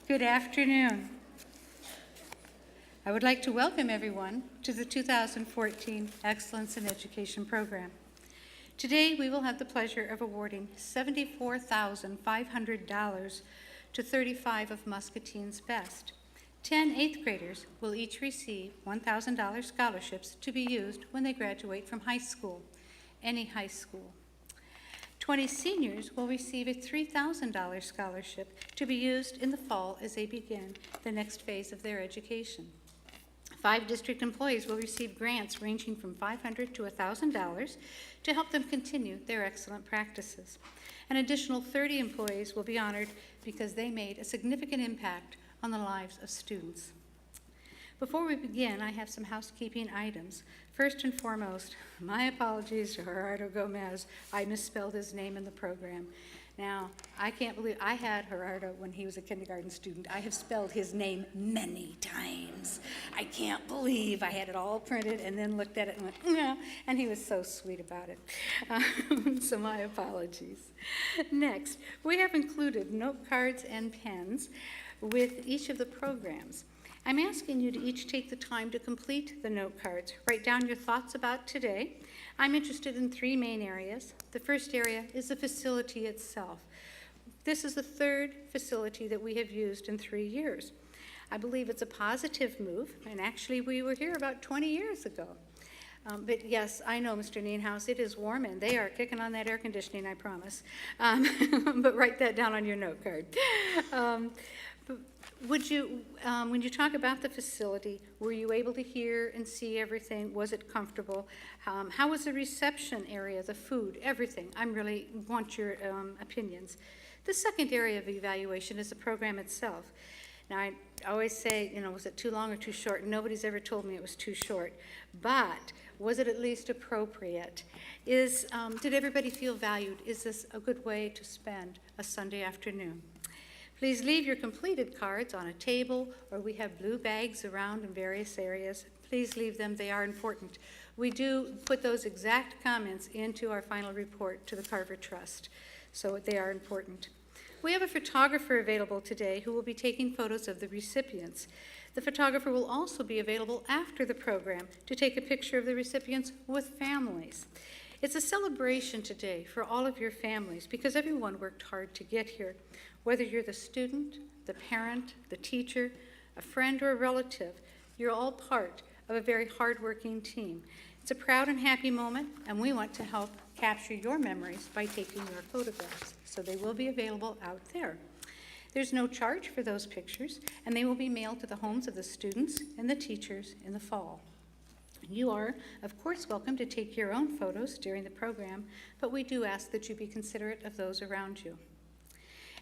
Good afternoon. I would like to welcome everyone to the 2014 Excellence in Education program. Today we will have the pleasure of awarding $74,500 to 35 of Muscatine's best. 10 eighth graders will each receive $1,000 scholarships to be used when they graduate from high school, any high school. 20 seniors will receive a $3,000 scholarship to be used in the fall as they begin the next phase of their education. 5 district employees will receive grants ranging from $500 to $1,000 to help them continue their excellent practices. An additional 30 employees will be honored because they made a significant impact on the lives of students. Before we begin, I have some housekeeping items. First and foremost, my apologies to Gerardo Gomez. I misspelled his name in the program. Now, I can't believe I had Gerardo when he was a kindergarten student. I have spelled his name many times. I can't believe I had it all printed and then looked at it and went, no, and he was so sweet about it. So my apologies. Next, we have included note cards and pens with each of the programs. I'm asking you to each take the time to complete the note cards. Write down your thoughts about today. I'm interested in 3 main areas. The first area is the facility itself. This is the 3rd facility that we have used in 3 years. I believe it's a positive move, and actually we were here about 20 years ago. But yes, I know, Mr. Nienhaus, it is warm, and they are kicking on that air conditioning, I promise. But write that down on your note card. Would you, when you talk about the facility, were you able to hear and see everything? Was it comfortable? How was the reception area, the food, everything? I really want your opinions. The second area of evaluation is the program itself. Now, I always say, was it too long or too short? Nobody's ever told me it was too short. But was it at least appropriate? Did everybody feel valued? Is this a good way to spend a Sunday afternoon? Please leave your completed cards on a table, or we have blue bags around in various areas. Please leave them. They are important. We do put those exact comments into our final report to the Carver Trust, so they are important. We have a photographer available today who will be taking photos of the recipients. The photographer will also be available after the program to take a picture of the recipients with families. It's a celebration today for all of your families because everyone worked hard to get here. Whether you're the student, the parent, the teacher, a friend, or a relative, you're all part of a very hardworking team. It's a proud and happy moment, and we want to help capture your memories by taking your photographs, so they will be available out there. There's no charge for those pictures, and they will be mailed to the homes of the students and the teachers in the fall. You are, of course, welcome to take your own photos during the program, but we do ask that you be considerate of those around you.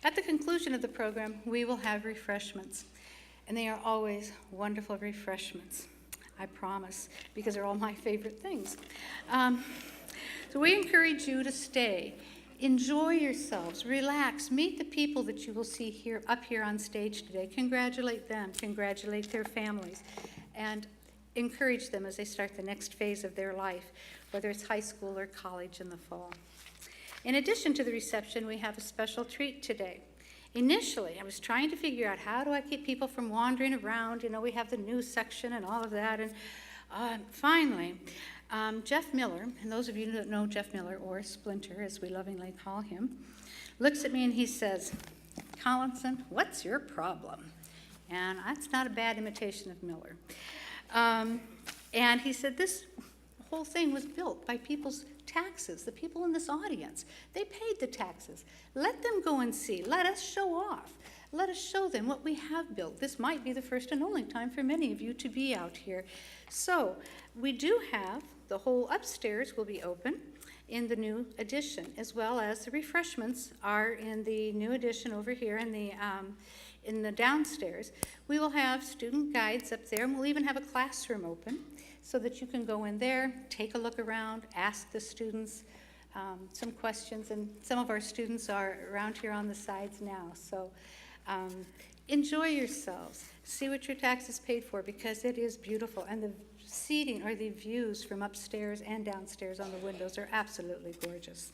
At the conclusion of the program, we will have refreshments, and they are always wonderful refreshments, I promise, because they're all my favorite things. So we encourage you to stay. Enjoy yourselves, relax, meet the people that you will see up here on stage today. Congratulate them, congratulate their families, and encourage them as they start the next phase of their life, whether it's high school or college in the fall. In addition to the reception, we have a special treat today. Initially, I was trying to figure out how do I keep people from wandering around. We have the news section and all of that. And finally, Jeff Miller, and those of you that know Jeff Miller, or Splinter, as we lovingly call him, looks at me and he says, "Collinson, what's your problem?" And that's not a bad imitation of Miller. And he said, this whole thing was built by people's taxes, the people in this audience. They paid the taxes. Let them go and see. Let us show off. Let us show them what we have built. This might be the first and only time for many of you to be out here. So we do have the whole upstairs will be open in the new addition, as well as the refreshments are in the new addition over here in the downstairs. We will have student guides up there, and we'll even have a classroom open so that you can go in there, take a look around, ask the students some questions, and some of our students are around here on the sides now. So enjoy yourselves. See what your taxes paid for, because it is beautiful, and the seating or the views from upstairs and downstairs on the windows are absolutely gorgeous.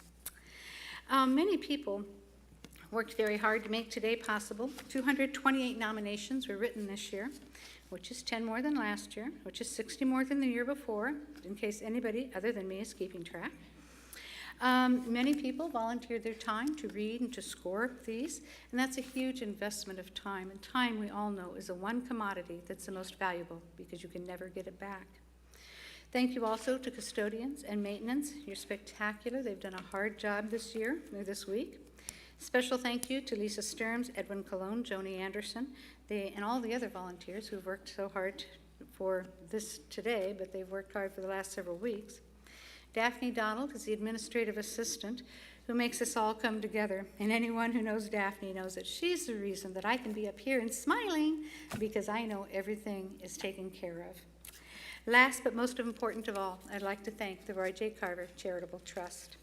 Many people worked very hard to make today possible. 228 nominations were written this year, which is 10 more than last year, which is 60 more than the year before, in case anybody other than me is keeping track. Many people volunteered their time to read and to score these, and that's a huge investment of time. And time, we all know, is the one commodity that's the most valuable because you can never get it back. Thank you also to custodians and maintenance. You're spectacular. They've done a hard job this year, or this week. Special thank you to Lisa Sturms, Edwin Colon, Joni Anderson, and all the other volunteers who've worked so hard for this today, but they've worked hard for the last several weeks. Daphne Donald is the administrative assistant who makes us all come together. And anyone who knows Daphne knows that she's the reason that I can be up here and smiling because I know everything is taken care of. Last but most important of all, I'd like to thank the Roy J. Carver Charitable Trust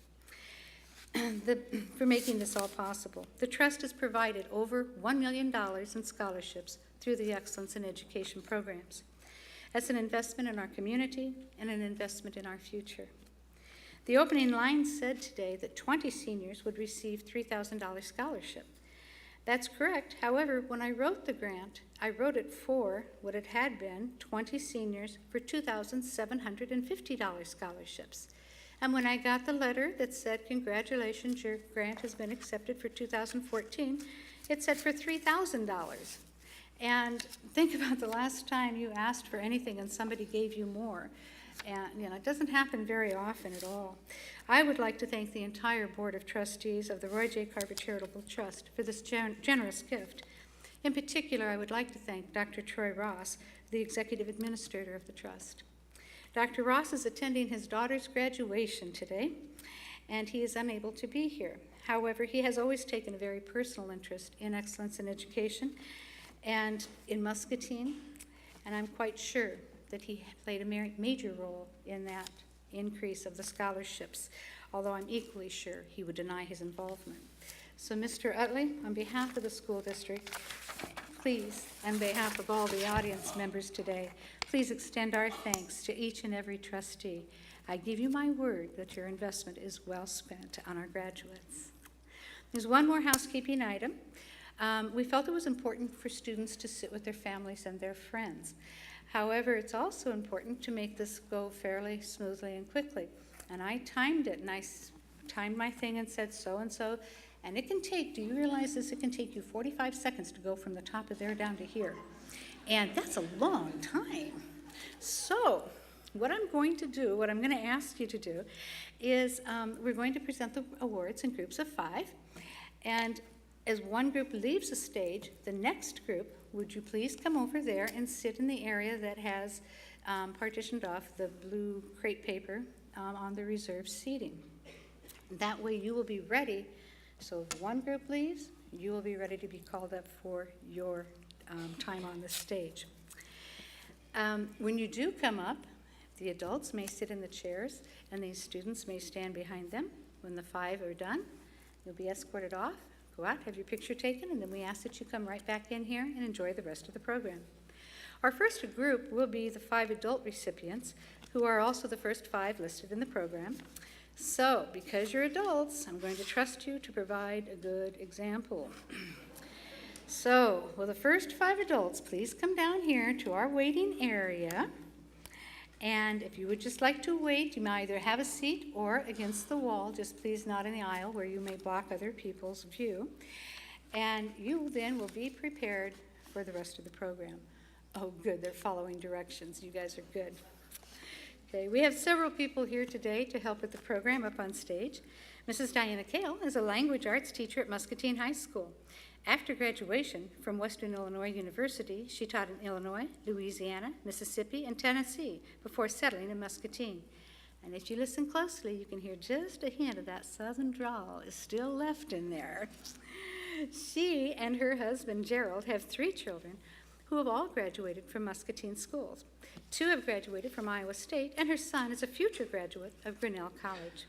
for making this all possible. The trust has provided over $1 million in scholarships through the Excellence in Education programs. That's an investment in our community and an investment in our future. The opening line said today that 20 seniors would receive $3,000 scholarship. That's correct. However, when I wrote the grant, I wrote it for what it had been, 20 seniors for $2,750 scholarships. And when I got the letter that said, congratulations, your grant has been accepted for 2014, it said for $3,000. And think about the last time you asked for anything and somebody gave you more. And it doesn't happen very often at all. I would like to thank the entire Board of Trustees of the Roy J. Carver Charitable Trust for this generous gift. In particular, I would like to thank Dr. Troy Ross, the Executive Administrator of the Trust. Dr. Ross is attending his daughter's graduation today, and he is unable to be here. However, he has always taken a very personal interest in excellence in education and in Muscatine, and I'm quite sure that he played a major role in that increase of the scholarships, although I'm equally sure he would deny his involvement. So Mr. Utley, on behalf of the school district, please, on behalf of all the audience members today, please extend our thanks to each and every trustee. I give you my word that your investment is well spent on our graduates. There's one more housekeeping item. We felt it was important for students to sit with their families and their friends. However, it's also important to make this go fairly smoothly and quickly. And I timed it, and I timed my thing and said so-and-so, and it can take, do you realize this? It can take you 45 seconds to go from the top of there down to here. And that's a long time. So what I'm going to do, what I'm going to ask you to do, is we're going to present the awards in groups of 5. And as one group leaves the stage, the next group, would you please come over there and sit in the area that has partitioned off the blue crepe paper on the reserved seating. That way you will be ready. So if one group leaves, you will be ready to be called up for your time on the stage. When you do come up, the adults may sit in the chairs and these students may stand behind them. When the 5 are done, you'll be escorted off. Go out, have your picture taken, and then we ask that you come right back in here and enjoy the rest of the program. Our first group will be the 5 adult recipients, who are also the first 5 listed in the program. So, because you're adults, I'm going to trust you to provide a good example. So, will the first 5 adults please come down here to our waiting area? And if you would just like to wait, you may either have a seat or against the wall. Just please not in the aisle where you may block other people's view. And you then will be prepared for the rest of the program. Oh, good, they're following directions. You guys are good. Okay, we have several people here today to help with the program up on stage. Mrs. Diana Kale is a language arts teacher at Muscatine High School. After graduation from Western Illinois University, she taught in Illinois, Louisiana, Mississippi, and Tennessee before settling in Muscatine. And if you listen closely, you can hear just a hint of that southern drawl is still left in there. She and her husband, Gerald, have 3 children who have all graduated from Muscatine schools. 2 have graduated from Iowa State, and her son is a future graduate of Grinnell College.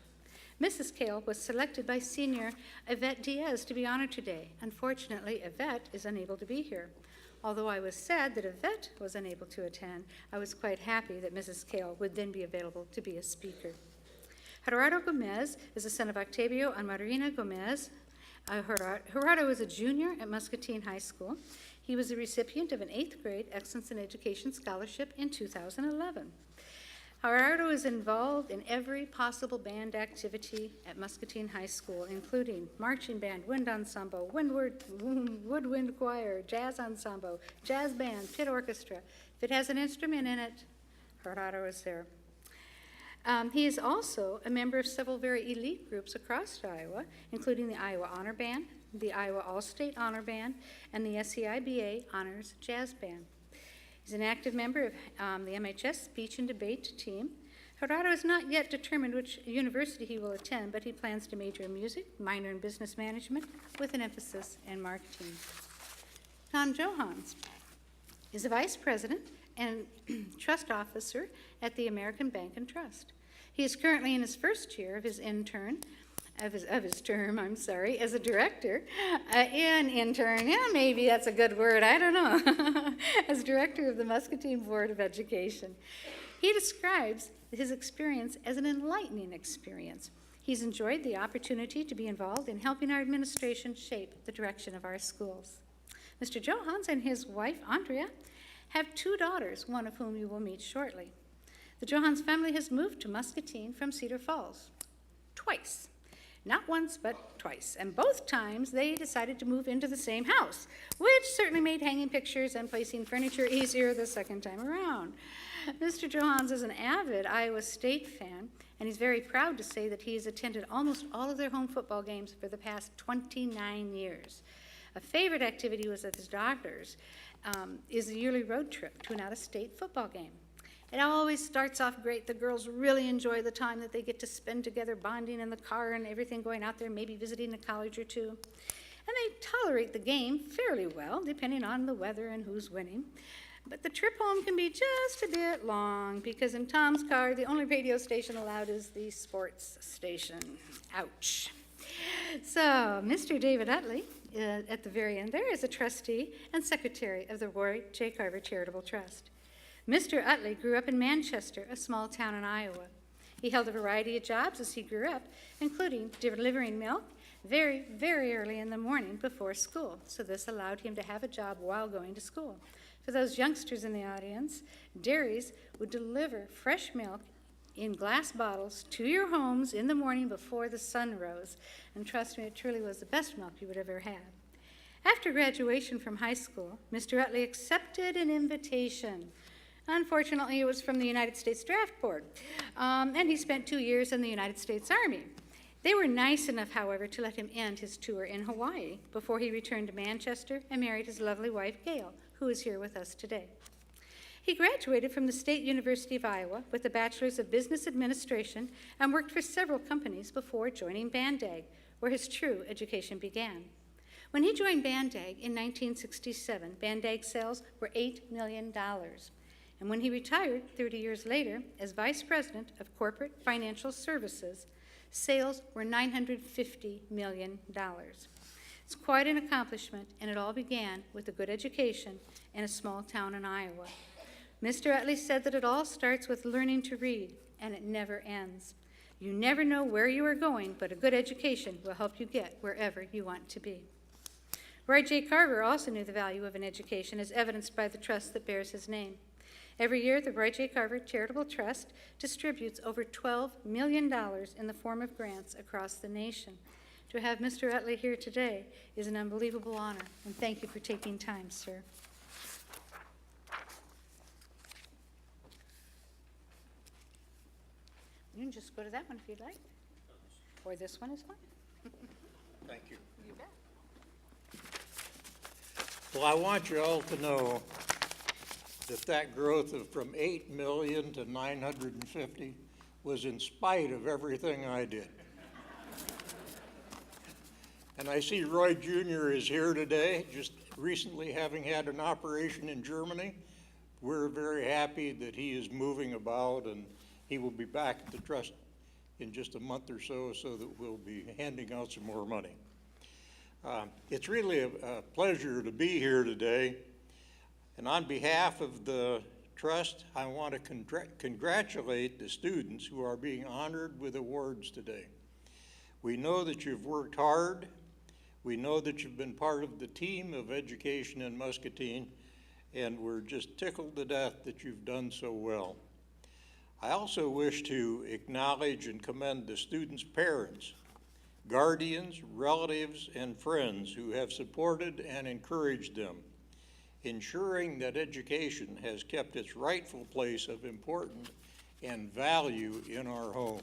Mrs. Kale was selected by senior Yvette Diaz to be honored today. Unfortunately, Yvette is unable to be here. Although I was sad that Yvette was unable to attend, I was quite happy that Mrs. Kale would then be available to be a speaker. Gerardo Gomez is the son of Octavio and Marina Gomez, Gerardo was a junior at Muscatine High School. He was a recipient of an 8th grade Excellence in Education Scholarship in 2011. Gerardo is involved in every possible band activity at Muscatine High School, including marching band, wind ensemble, woodwind choir, jazz ensemble, jazz band, pit orchestra. If it has an instrument in it, Gerardo is there. He is also a member of several very elite groups across Iowa, including the Iowa Honor Band, the Iowa All-State Honor Band, and the SEIBA Honors Jazz Band. He's an active member of the MHS Speech and Debate team. Gerardo has not yet determined which university he will attend, but he plans to major in music, minor in business management, with an emphasis in marketing. Tom Johans is a vice president and trust officer at the American Bank and Trust. He is currently in his first year of his term, as a director, maybe that's a good word, I don't know, as director of the Muscatine Board of Education. He describes his experience as an enlightening experience. He's enjoyed the opportunity to be involved in helping our administration shape the direction of our schools. Mr. Johans and his wife, Andrea, have 2 daughters, one of whom you will meet shortly. The Johans family has moved to Muscatine from Cedar Falls twice. Not once, but twice. And both times they decided to move into the same house, which certainly made hanging pictures and placing furniture easier the second time around. Mr. Johans is an avid Iowa State fan, and he's very proud to say that he has attended almost all of their home football games for the past 29 years. A favorite activity was of his daughters is a yearly road trip to an out-of-state football game. It always starts off great. The girls really enjoy the time that they get to spend together, bonding in the car and everything, going out there, maybe visiting a college or two. And they tolerate the game fairly well, depending on the weather and who's winning. But the trip home can be just a bit long, because in Tom's car, the only radio station allowed is the sports station. Ouch. So, Mr. David Utley, at the very end there, is a trustee and secretary of the Roy J. Carver Charitable Trust. Mr. Utley grew up in Manchester, a small town in Iowa. He held a variety of jobs as he grew up, including delivering milk very, very early in the morning before school. So this allowed him to have a job while going to school. For those youngsters in the audience, dairies would deliver fresh milk in glass bottles to your homes in the morning before the sun rose. And trust me, it truly was the best milk you would ever have. After graduation from high school, Mr. Utley accepted an invitation. Unfortunately, it was from the United States Draft Board, and he spent 2 years in the United States Army. They were nice enough, however, to let him end his tour in Hawaii before he returned to Manchester and married his lovely wife, Gail, who is here with us today. He graduated from the State University of Iowa with a Bachelor's of Business Administration and worked for several companies before joining Bandag, where his true education began. When he joined Bandag in 1967, Bandag's sales were $8 million. And when he retired 30 years later as Vice President of Corporate Financial Services, sales were $950 million. It's quite an accomplishment, and it all began with a good education in a small town in Iowa. Mr. Utley said that it all starts with learning to read, and it never ends. You never know where you are going, but a good education will help you get wherever you want to be. Roy J. Carver also knew the value of an education, as evidenced by the trust that bears his name. Every year, the Roy J. Carver Charitable Trust distributes over $12 million in the form of grants across the nation. To have Mr. Utley here today is an unbelievable honor, and thank you for taking time, sir. You can just go to that one if you'd like, or this one is fine. Thank you. You bet. Well, I want you all to know that growth of from 8 million to 950 was in spite of everything I did. And I see Roy Jr. is here today, just recently having had an operation in Germany. We're very happy that he is moving about, and he will be back at the trust in just a month or so that we'll be handing out some more money. It's really a pleasure to be here today. And on behalf of the trust, I want to congratulate the students who are being honored with awards today. We know that you've worked hard. We know that you've been part of the team of education in Muscatine, and we're just tickled to death that you've done so well. I also wish to acknowledge and commend the students' parents, guardians, relatives, and friends who have supported and encouraged them, ensuring that education has kept its rightful place of importance and value in our homes.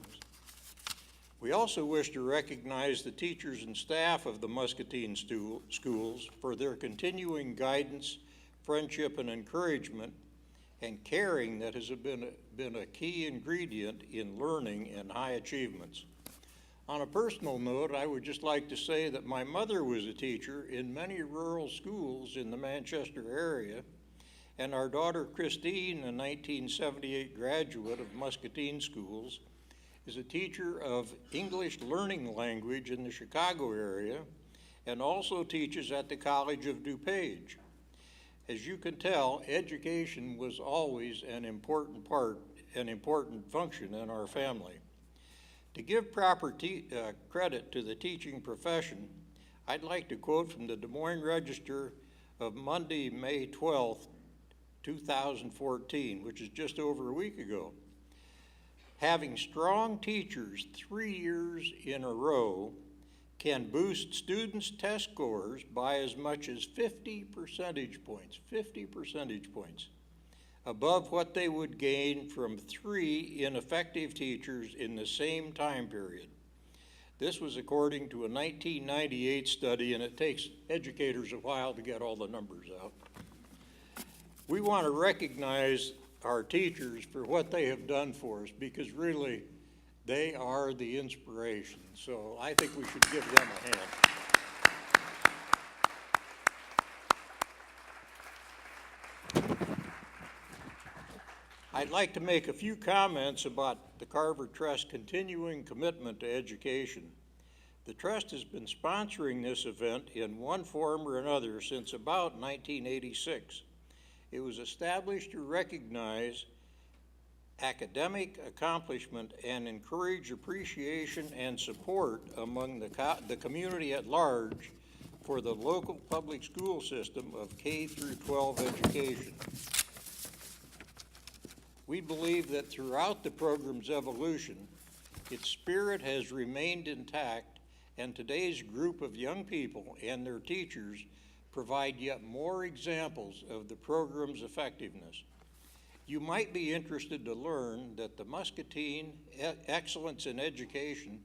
We also wish to recognize the teachers and staff of the Muscatine schools for their continuing guidance, friendship, and encouragement, and caring that has been a key ingredient in learning and high achievements. On a personal note, I would just like to say that my mother was a teacher in many rural schools in the Manchester area, and our daughter Christine, a 1978 graduate of Muscatine schools, is a teacher of English learning language in the Chicago area and also teaches at the College of DuPage. As you can tell, education was always an important function in our family. To give proper credit to the teaching profession, I'd like to quote from the Des Moines Register of Monday, May 12th, 2014, which is just over a week ago. Having strong teachers 3 years in a row can boost students' test scores by as much as 50 percentage points, above what they would gain from 3 ineffective teachers in the same time period. This was according to a 1998 study, and it takes educators a while to get all the numbers out. We want to recognize our teachers for what they have done for us, because really they are the inspiration. So I think we should give them a hand. I'd like to make a few comments about the Carver Trust continuing commitment to education. The Trust has been sponsoring this event in one form or another since about 1986. It was established to recognize academic accomplishment and encourage appreciation and support among the community at large for the local public school system of K through 12 education. We believe that throughout the program's evolution, its spirit has remained intact, and today's group of young people and their teachers provide yet more examples of the program's effectiveness. You might be interested to learn that the Muscatine Excellence in Education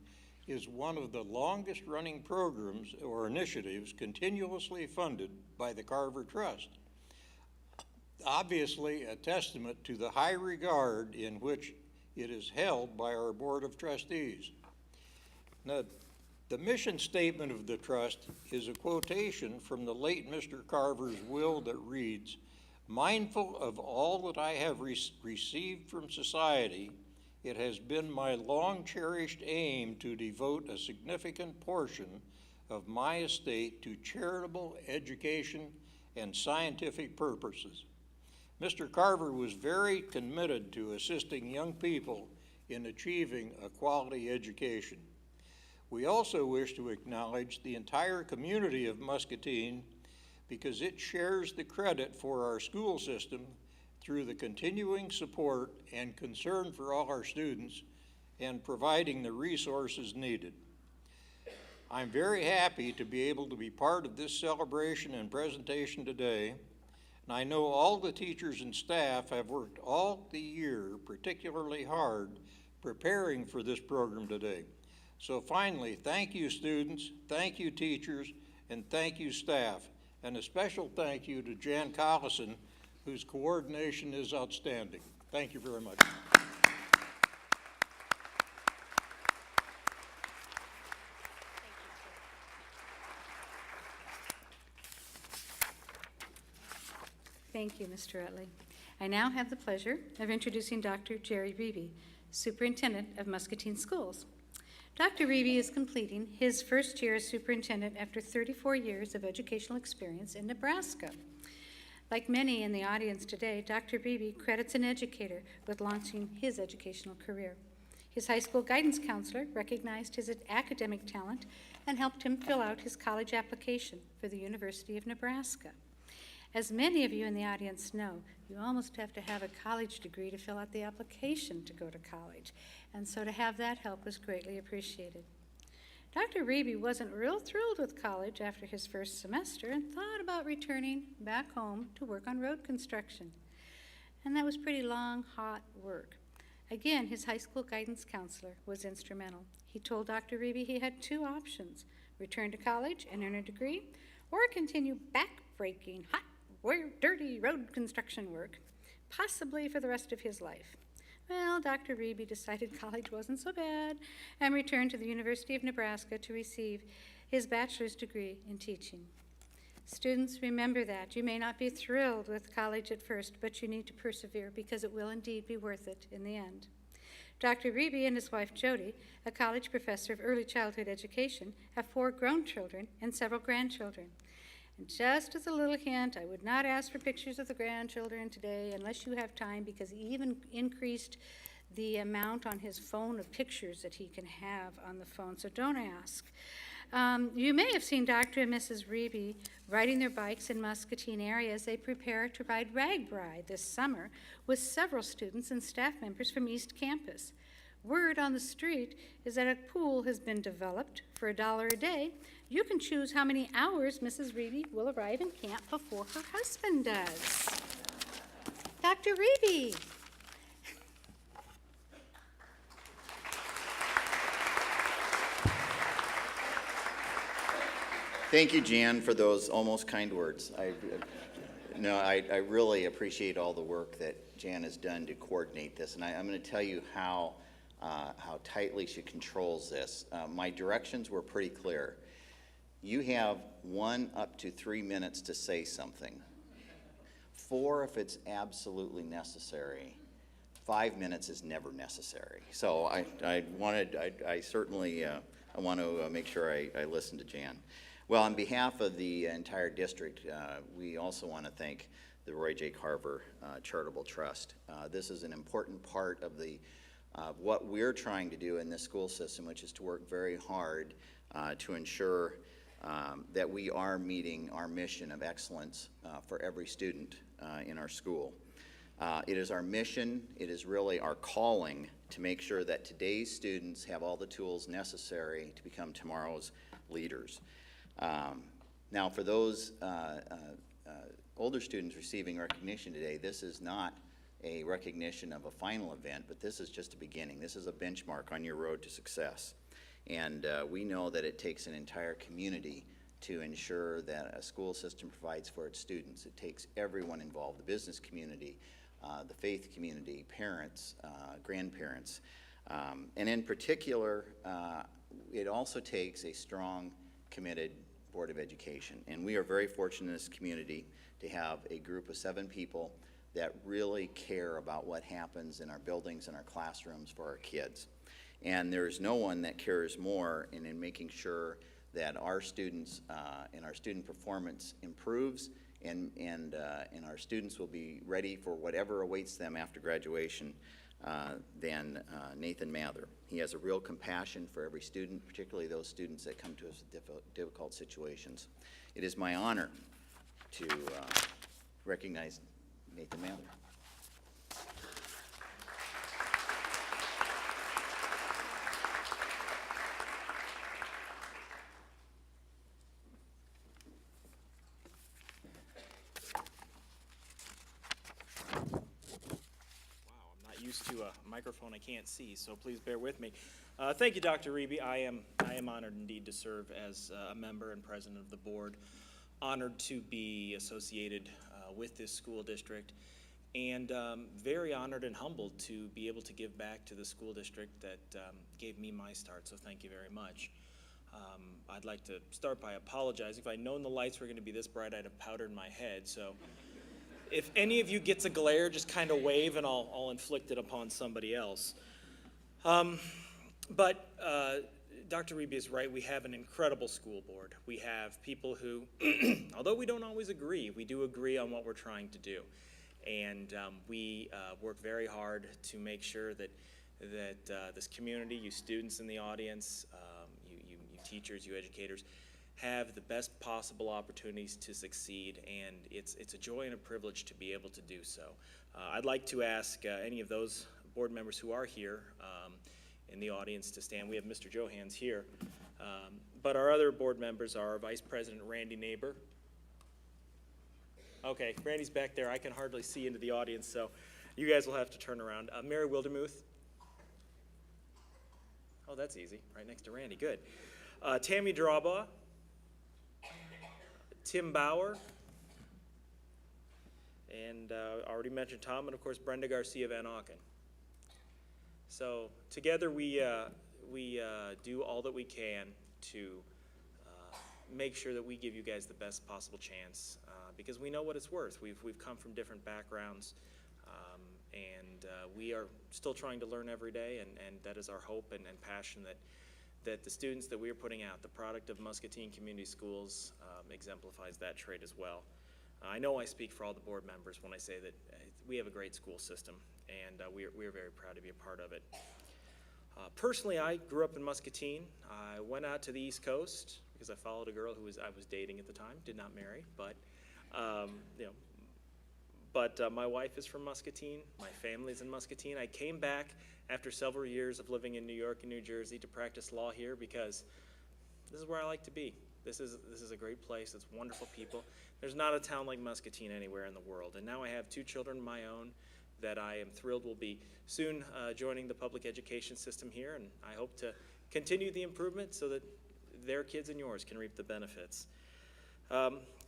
is one of the longest running programs or initiatives continuously funded by the Carver Trust. Obviously a testament to the high regard in which it is held by our Board of Trustees. Now, the mission statement of the Trust is a quotation from the late Mr. Carver's will that reads, "Mindful of all that I have received from society, it has been my long cherished aim to devote a significant portion of my estate to charitable education and scientific purposes." Mr. Carver was very committed to assisting young people in achieving a quality education. We also wish to acknowledge the entire community of Muscatine because it shares the credit for our school system through the continuing support and concern for all our students and providing the resources needed. I'm very happy to be able to be part of this celebration and presentation today, and I know all the teachers and staff have worked all the year particularly hard preparing for this program today. So finally, thank you students, thank you teachers, and thank you staff. And a special thank you to Jan Collinson, whose coordination is outstanding. Thank you very much. Thank you, Mr. Utley. I now have the pleasure of introducing Dr. Jerry Beebe, Superintendent of Muscatine Schools. Dr. Beebe is completing his first year as superintendent after 34 years of educational experience in Nebraska. Like many in the audience today, Dr. Beebe credits an educator with launching his educational career. His high school guidance counselor recognized his academic talent and helped him fill out his college application for the University of Nebraska. As many of you in the audience know, you almost have to have a college degree to fill out the application to go to college, and so to have that help was greatly appreciated. Dr. Reeby wasn't real thrilled with college after his first semester and thought about returning back home to work on road construction. And that was pretty long, hot work. Again, his high school guidance counselor was instrumental. He told Dr. Reeby he had two options: return to college and earn a degree, or continue back-breaking, hot, dirty road construction work, possibly for the rest of his life. Well, Dr. Reeby decided college wasn't so bad and returned to the University of Nebraska to receive his bachelor's degree in teaching. Students, remember that. You may not be thrilled with college at first, but you need to persevere because it will indeed be worth it in the end. Dr. Reeby and his wife Jody, a college professor of early childhood education, have 4 grown children and several grandchildren. And just as a little hint, I would not ask for pictures of the grandchildren today unless you have time, because he even increased the amount on his phone of pictures that he can have on the phone, so don't ask. You may have seen Dr. and Mrs. Reeby riding their bikes in Muscatine area as they prepare to ride Ragbride this summer with several students and staff members from East Campus. Word on the street is that a pool has been developed for $1 a day. You can choose how many hours Mrs. Reeby will arrive in camp before her husband does. Dr. Reeby. Thank you, Jan, for those almost kind words. I really appreciate all the work that Jan has done to coordinate this, and I'm going to tell you how tightly she controls this. My directions were pretty clear. You have 1 up to 3 minutes to say something. 4 if it's absolutely necessary. 5 minutes is never necessary. So I certainly want to make sure I listen to Jan. Well, on behalf of the entire district, we also want to thank the Roy J. Carver Charitable Trust. This is an important part of what we're trying to do in this school system, which is to work very hard to ensure that we are meeting our mission of excellence for every student in our school. It is our mission, it is really our calling to make sure that today's students have all the tools necessary to become tomorrow's leaders. Now, for those older students receiving recognition today, this is not a recognition of a final event, but this is just a beginning. This is a benchmark on your road to success. And we know that it takes an entire community to ensure that a school system provides for its students. It takes everyone involved, the business community, the faith community, parents, grandparents. And in particular, it also takes a strong, committed Board of Education. And we are very fortunate in this community to have a group of 7 people that really care about what happens in our buildings and our classrooms for our kids. And there's no one that cares more in making sure that our students and our student performance improves and our students will be ready for whatever awaits them after graduation than Nathan Mather. He has a real compassion for every student, particularly those students that come to us with difficult situations. It is my honor to recognize Nathan Mather. To a microphone I can't see, so please bear with me. Thank you, Dr. Reeby. I am honored indeed to serve as a member and president of the board. Honored to be associated with this school district, and very honored and humbled to be able to give back to the school district that gave me my start, so thank you very much. I'd like to start by apologizing. If I'd known the lights were going to be this bright, I'd have powdered my head, so if any of you gets a glare, just kind of wave and I'll inflict it upon somebody else. But Dr. Reeby is right. We have an incredible school board. We have people who, although we don't always agree, we do agree on what we're trying to do. And we work very hard to make sure that that this community, you students in the audience, you teachers, you educators, have the best possible opportunities to succeed, and it's a joy and a privilege to be able to do so. I'd like to ask any of those board members who are here in the audience to stand. We have Mr. Johans here, but our other board members are Vice President Randy Neighbor. Okay, Randy's back there. I can hardly see into the audience, so you guys will have to turn around. Mary Wildermuth. Oh, that's easy, right next to Randy, good. Tammy Drawbaugh. Tim Bauer, and already mentioned Tom, and of course Brenda Garcia Van Auken. So together we do all that we can to make sure that we give you guys the best possible chance, because we know what it's worth. We've come from different backgrounds, and we are still trying to learn every day, and that is our hope and passion that the students that we are putting out, the product of Muscatine Community Schools, exemplifies that trait as well. I know I speak for all the board members when I say that we have a great school system, and we are very proud to be a part of it. Personally, I grew up in Muscatine. I went out to the East Coast because I followed a girl who I was dating at the time, did not marry, but my wife is from Muscatine. My family's in Muscatine. I came back after several years of living in New York and New Jersey to practice law here because this is where I like to be. This is a great place. It's wonderful people. There's not a town like Muscatine anywhere in the world. And now I have 2 children of my own that I am thrilled will be soon joining the public education system here, and I hope to continue the improvement so that their kids and yours can reap the benefits.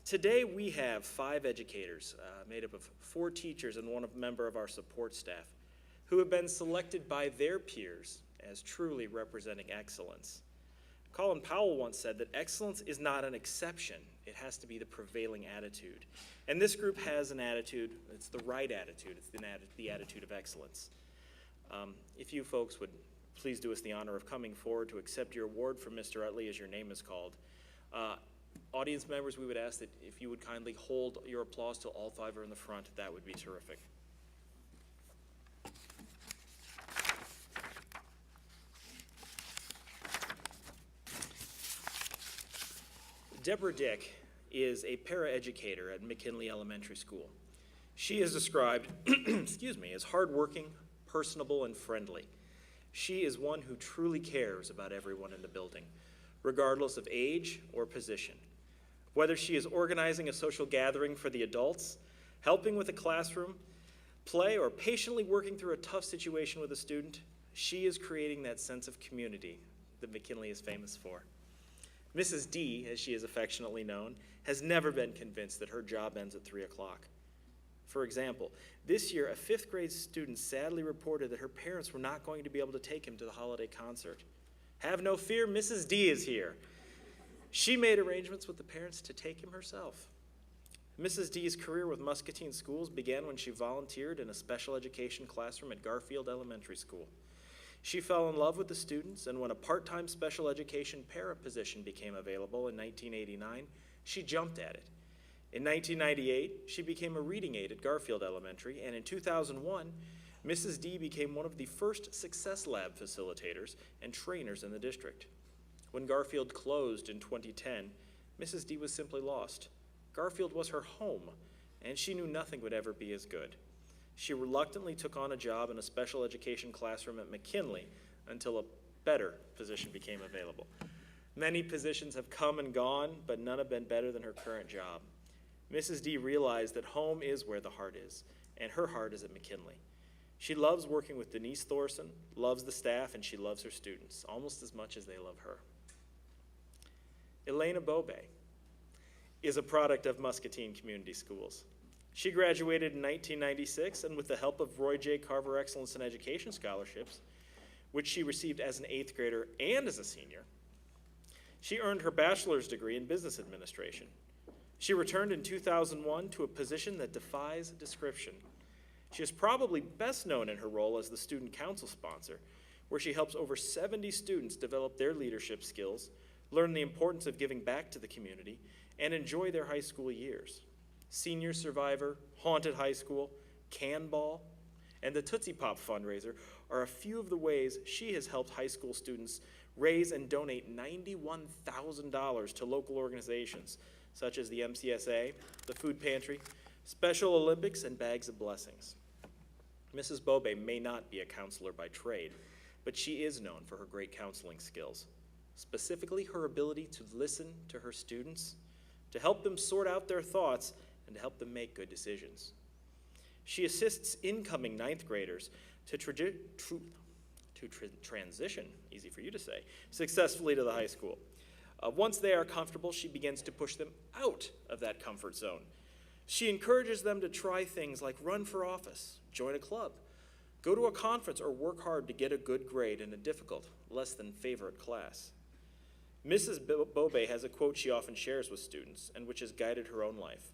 Today we have 5 educators made up of 4 teachers and 1 member of our support staff who have been selected by their peers as truly representing excellence. Colin Powell once said that excellence is not an exception, it has to be the prevailing attitude. And this group has an attitude, it's the right attitude, it's the attitude of excellence. If you folks would please do us the honor of coming forward to accept your award from Mr. Utley as your name is called. Audience members, we would ask that if you would kindly hold your applause till all 5 are in the front, that would be terrific. Deborah Dick is a paraeducator at McKinley Elementary School. She is described, as hardworking, personable, and friendly. She is one who truly cares about everyone in the building, regardless of age or position. Whether she is organizing a social gathering for the adults, helping with a classroom play, or patiently working through a tough situation with a student, she is creating that sense of community that McKinley is famous for. Mrs. D, as she is affectionately known, has never been convinced that her job ends at 3 o'clock. For example, this year a 5th grade student sadly reported that her parents were not going to be able to take him to the holiday concert. Have no fear, Mrs. D is here. She made arrangements with the parents to take him herself. Mrs. D's career with Muscatine Schools began when she volunteered in a special education classroom at Garfield Elementary School. She fell in love with the students, and when a part-time special education para position became available in 1989, she jumped at it. In 1998, she became a reading aide at Garfield Elementary, and in 2001, Mrs. D became one of the first Success Lab facilitators and trainers in the district. When Garfield closed in 2010, Mrs. D was simply lost. Garfield was her home, and she knew nothing would ever be as good. She reluctantly took on a job in a special education classroom at McKinley until a better position became available. Many positions have come and gone, but none have been better than her current job. Mrs. D realized that home is where the heart is, and her heart is at McKinley. She loves working with Denise Thorson, loves the staff, and she loves her students almost as much as they love her. Elena Bobe is a product of Muscatine Community Schools. She graduated in 1996, and with the help of Roy J. Carver Excellence in Education scholarships, which she received as an 8th grader and as a senior, she earned her bachelor's degree in business administration. She returned in 2001 to a position that defies description. She is probably best known in her role as the student council sponsor, where she helps over 70 students develop their leadership skills, learn the importance of giving back to the community, and enjoy their high school years. Senior Survivor, Haunted High School, Can Ball, and the Tootsie Pop fundraiser are a few of the ways she has helped high school students raise and donate $91,000 to local organizations such as the MCSA, the Food Pantry, Special Olympics, and Bags of Blessings. Mrs. Bobe may not be a counselor by trade, but she is known for her great counseling skills, specifically her ability to listen to her students, to help them sort out their thoughts, and to help them make good decisions. She assists incoming ninth graders to transition, easy for you to say, successfully to the high school. Once they are comfortable, she begins to push them out of that comfort zone. She encourages them to try things like run for office, join a club, go to a conference, or work hard to get a good grade in a difficult, less than favorite class. Mrs. Bobe has a quote she often shares with students and which has guided her own life.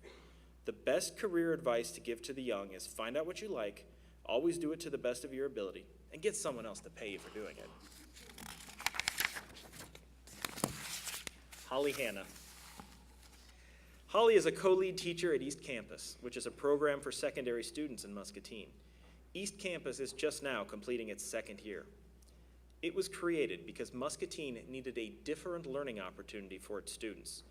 The best career advice to give to the young is find out what you like, always do it to the best of your ability, and get someone else to pay you for doing it. Holly Hanna. Holly is a co-lead teacher at East Campus, which is a program for secondary students in Muscatine. East Campus is just now completing its second year. It was created because Muscatine needed a different learning opportunity for its students.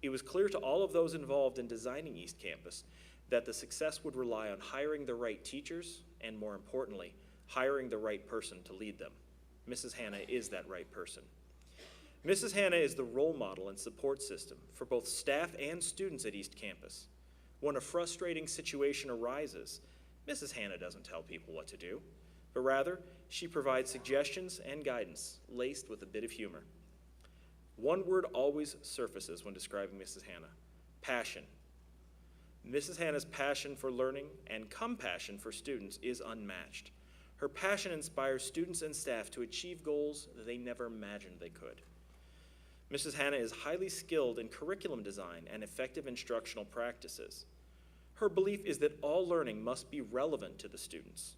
It was clear to all of those involved in designing East Campus that the success would rely on hiring the right teachers and, more importantly, hiring the right person to lead them. Mrs. Hanna is that right person. Mrs. Hanna is the role model and support system for both staff and students at East Campus. When a frustrating situation arises, Mrs. Hanna doesn't tell people what to do, but rather she provides suggestions and guidance laced with a bit of humor. One word always surfaces when describing Mrs. Hanna: passion. Mrs. Hanna's passion for learning and compassion for students is unmatched. Her passion inspires students and staff to achieve goals that they never imagined they could. Mrs. Hanna is highly skilled in curriculum design and effective instructional practices. Her belief is that all learning must be relevant to the students,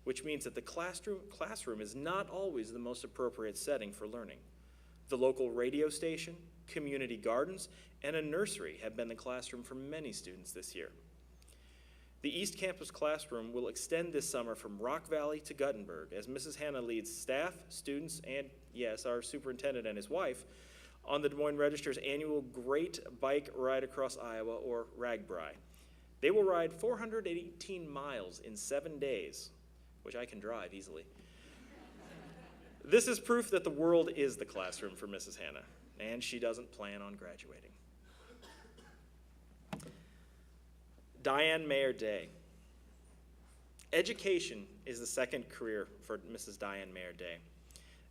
which means that the classroom is not always the most appropriate setting for learning. The local radio station, community gardens, and a nursery have been the classroom for many students this year. The East Campus classroom will extend this summer from Rock Valley to Guttenberg as Mrs. Hanna leads staff, students, and yes, our superintendent and his wife on the Des Moines Register's annual Great Bike Ride Across Iowa, or RAGBRAI. They will ride 418 miles in 7 days, which I can drive easily. This is proof that the world is the classroom for Mrs. Hanna, and she doesn't plan on graduating. Diane Mayer Day. Education is the second career for Mrs. Diane Mayer Day.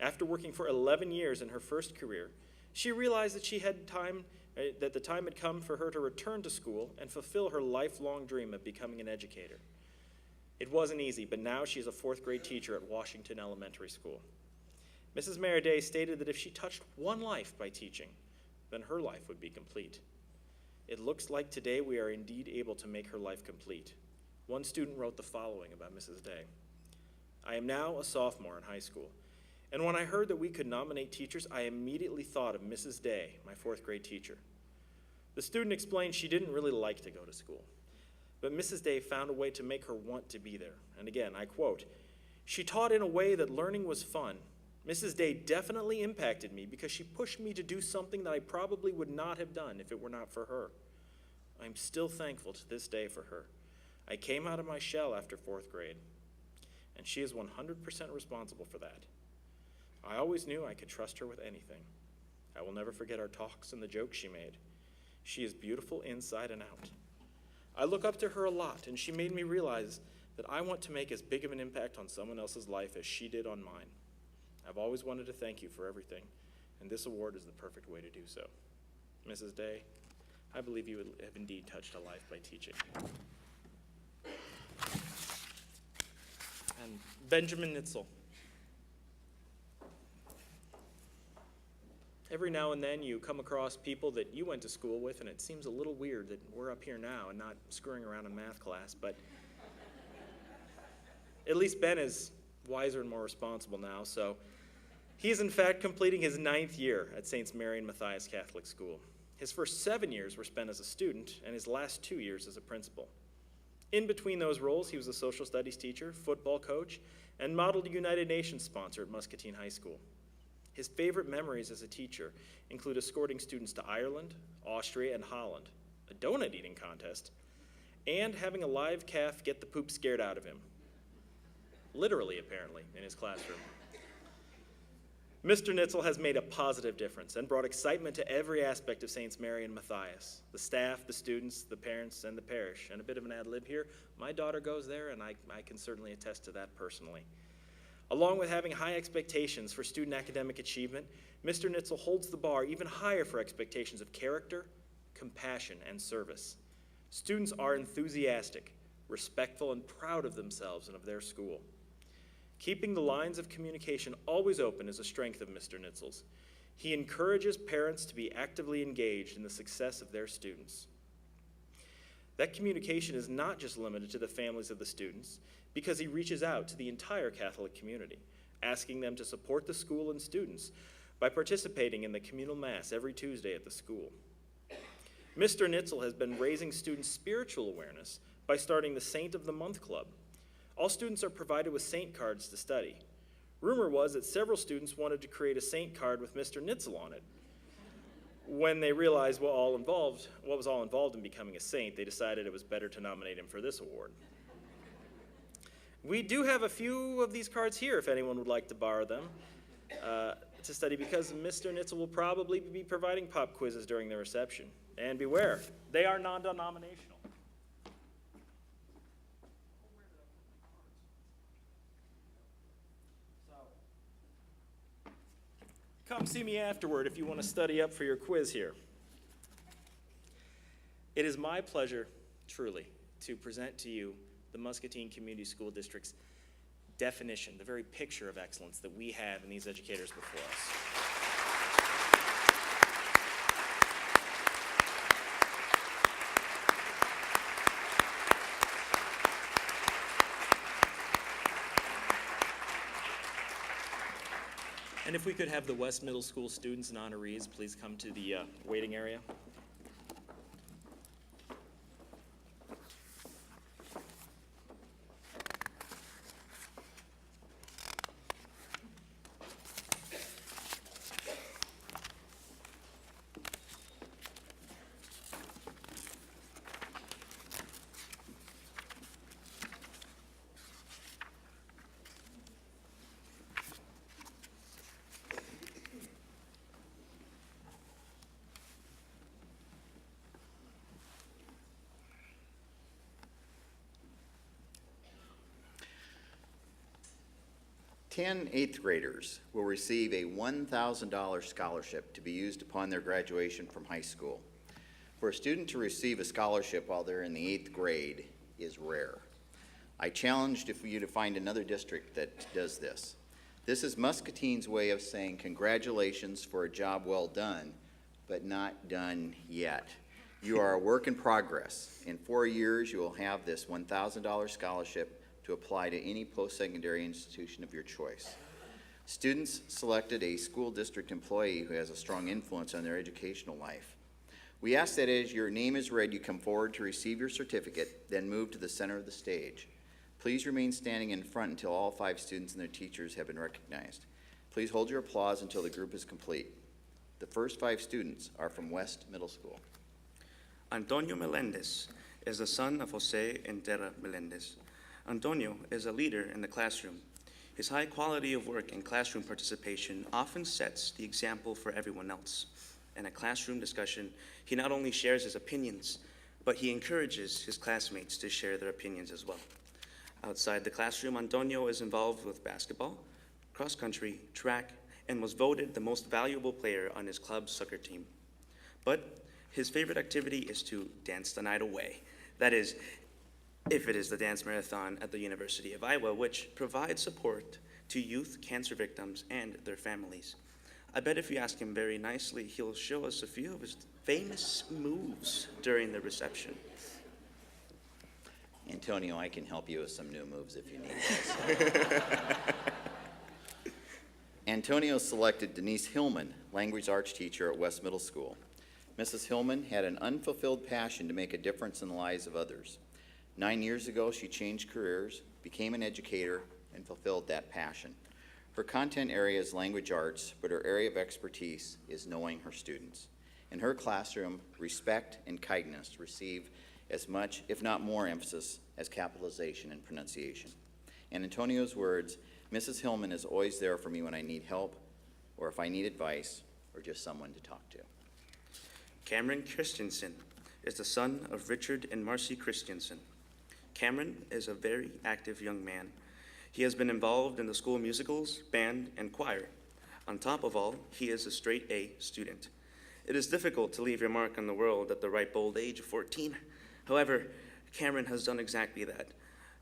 After working for 11 years in her first career, she realized that the time had come for her to return to school and fulfill her lifelong dream of becoming an educator. It wasn't easy, but now she is a fourth grade teacher at Washington Elementary School. Mrs. Mayer Day stated that if she touched one life by teaching, then her life would be complete. It looks like today we are indeed able to make her life complete. One student wrote the following about Mrs. Day. I am now a sophomore in high school, and when I heard that we could nominate teachers, I immediately thought of Mrs. Day, my fourth grade teacher. The student explained she didn't really like to go to school, but Mrs. Day found a way to make her want to be there. And again, I quote, she taught in a way that learning was fun. Mrs. Day definitely impacted me because she pushed me to do something that I probably would not have done if it were not for her. I'm still thankful to this day for her. I came out of my shell after fourth grade, and she is 100% responsible for that. I always knew I could trust her with anything. I will never forget our talks and the jokes she made. She is beautiful inside and out. I look up to her a lot, and she made me realize that I want to make as big of an impact on someone else's life as she did on mine. I've always wanted to thank you for everything, and this award is the perfect way to do so. Mrs. Day, I believe you have indeed touched a life by teaching. And Benjamin Nitzel. Every now and then you come across people that you went to school with, and it seems a little weird that we're up here now and not screwing around in math class, but at least Ben is wiser and more responsible now, so he is in fact completing his 9th year at St. Mary and Matthias Catholic School. His first 7 years were spent as a student, and his last 2 years as a principal. In between those roles, he was a social studies teacher, football coach, and modeled a United Nations sponsor at Muscatine High School. His favorite memories as a teacher include escorting students to Ireland, Austria, and Holland, a donut eating contest, and having a live calf get the poop scared out of him. Literally, apparently, in his classroom. Mr. Nitzel has made a positive difference and brought excitement to every aspect of Saints Mary and Matthias, the staff, the students, the parents, and the parish. And a bit of an ad lib here, my daughter goes there, and I can certainly attest to that personally. Along with having high expectations for student academic achievement, Mr. Nitzel holds the bar even higher for expectations of character, compassion, and service. Students are enthusiastic, respectful, and proud of themselves and of their school. Keeping the lines of communication always open is a strength of Mr. Nitzel's. He encourages parents to be actively engaged in the success of their students. That communication is not just limited to the families of the students, because he reaches out to the entire Catholic community, asking them to support the school and students by participating in the communal mass every Tuesday at the school. Mr. Nitzel has been raising students' spiritual awareness by starting the Saint of the Month Club. All students are provided with saint cards to study. Rumor was that several students wanted to create a saint card with Mr. Nitzel on it. When they realized what was all involved in becoming a saint, they decided it was better to nominate him for this award. We do have a few of these cards here if anyone would like to borrow them to study, because Mr. Nitzel will probably be providing pop quizzes during the reception. And beware, they are non-denominational. Come see me afterward if you want to study up for your quiz here. It is my pleasure, truly, to present to you the Muscatine Community School District's definition, the very picture of excellence that we have in these educators before us. And if we could have the West Middle School students and honorees please come to the waiting area. Ten eighth graders will receive a $1,000 scholarship to be used upon their graduation from high school. For a student to receive a scholarship while they're in the 8th grade is rare. I challenged you to find another district that does this. This is Muscatine's way of saying congratulations for a job well done, but not done yet. You are a work in progress. In 4 years, you will have this $1,000 scholarship to apply to any post-secondary institution of your choice. Students selected a school district employee who has a strong influence on their educational life. We ask that as your name is read, you come forward to receive your certificate, then move to the center of the stage. Please remain standing in front until all 5 students and their teachers have been recognized. Please hold your applause until the group is complete. The first 5 students are from West Middle School. Antonio Melendez is the son of Jose and Terra Melendez. Antonio is a leader in the classroom. His high quality of work and classroom participation often sets the example for everyone else. In a classroom discussion, he not only shares his opinions, but he encourages his classmates to share their opinions as well. Outside the classroom, Antonio is involved with basketball, cross country, track, and was voted the most valuable player on his club's soccer team. But his favorite activity is to dance the night away. That is, if it is the dance marathon at the University of Iowa, which provides support to youth cancer victims and their families. I bet if you ask him very nicely, he'll show us a few of his famous moves during the reception. Antonio, I can help you with some new moves if you need this. Antonio selected Denise Hillman, language arts teacher at West Middle School. Mrs. Hillman had an unfulfilled passion to make a difference in the lives of others. 9 years ago, she changed careers, became an educator, and fulfilled that passion. Her content area is language arts, but her area of expertise is knowing her students. In her classroom, respect and kindness receive as much, if not more, emphasis as capitalization and pronunciation. In Antonio's words, Mrs. Hillman is always there for me when I need help, or if I need advice, or just someone to talk to. Cameron Christensen is the son of Richard and Marcy Christensen. Cameron is a very active young man. He has been involved in the school musicals, band, and choir. On top of all, he is a straight A student. It is difficult to leave your mark on the world at the ripe old age of 14. However, Cameron has done exactly that.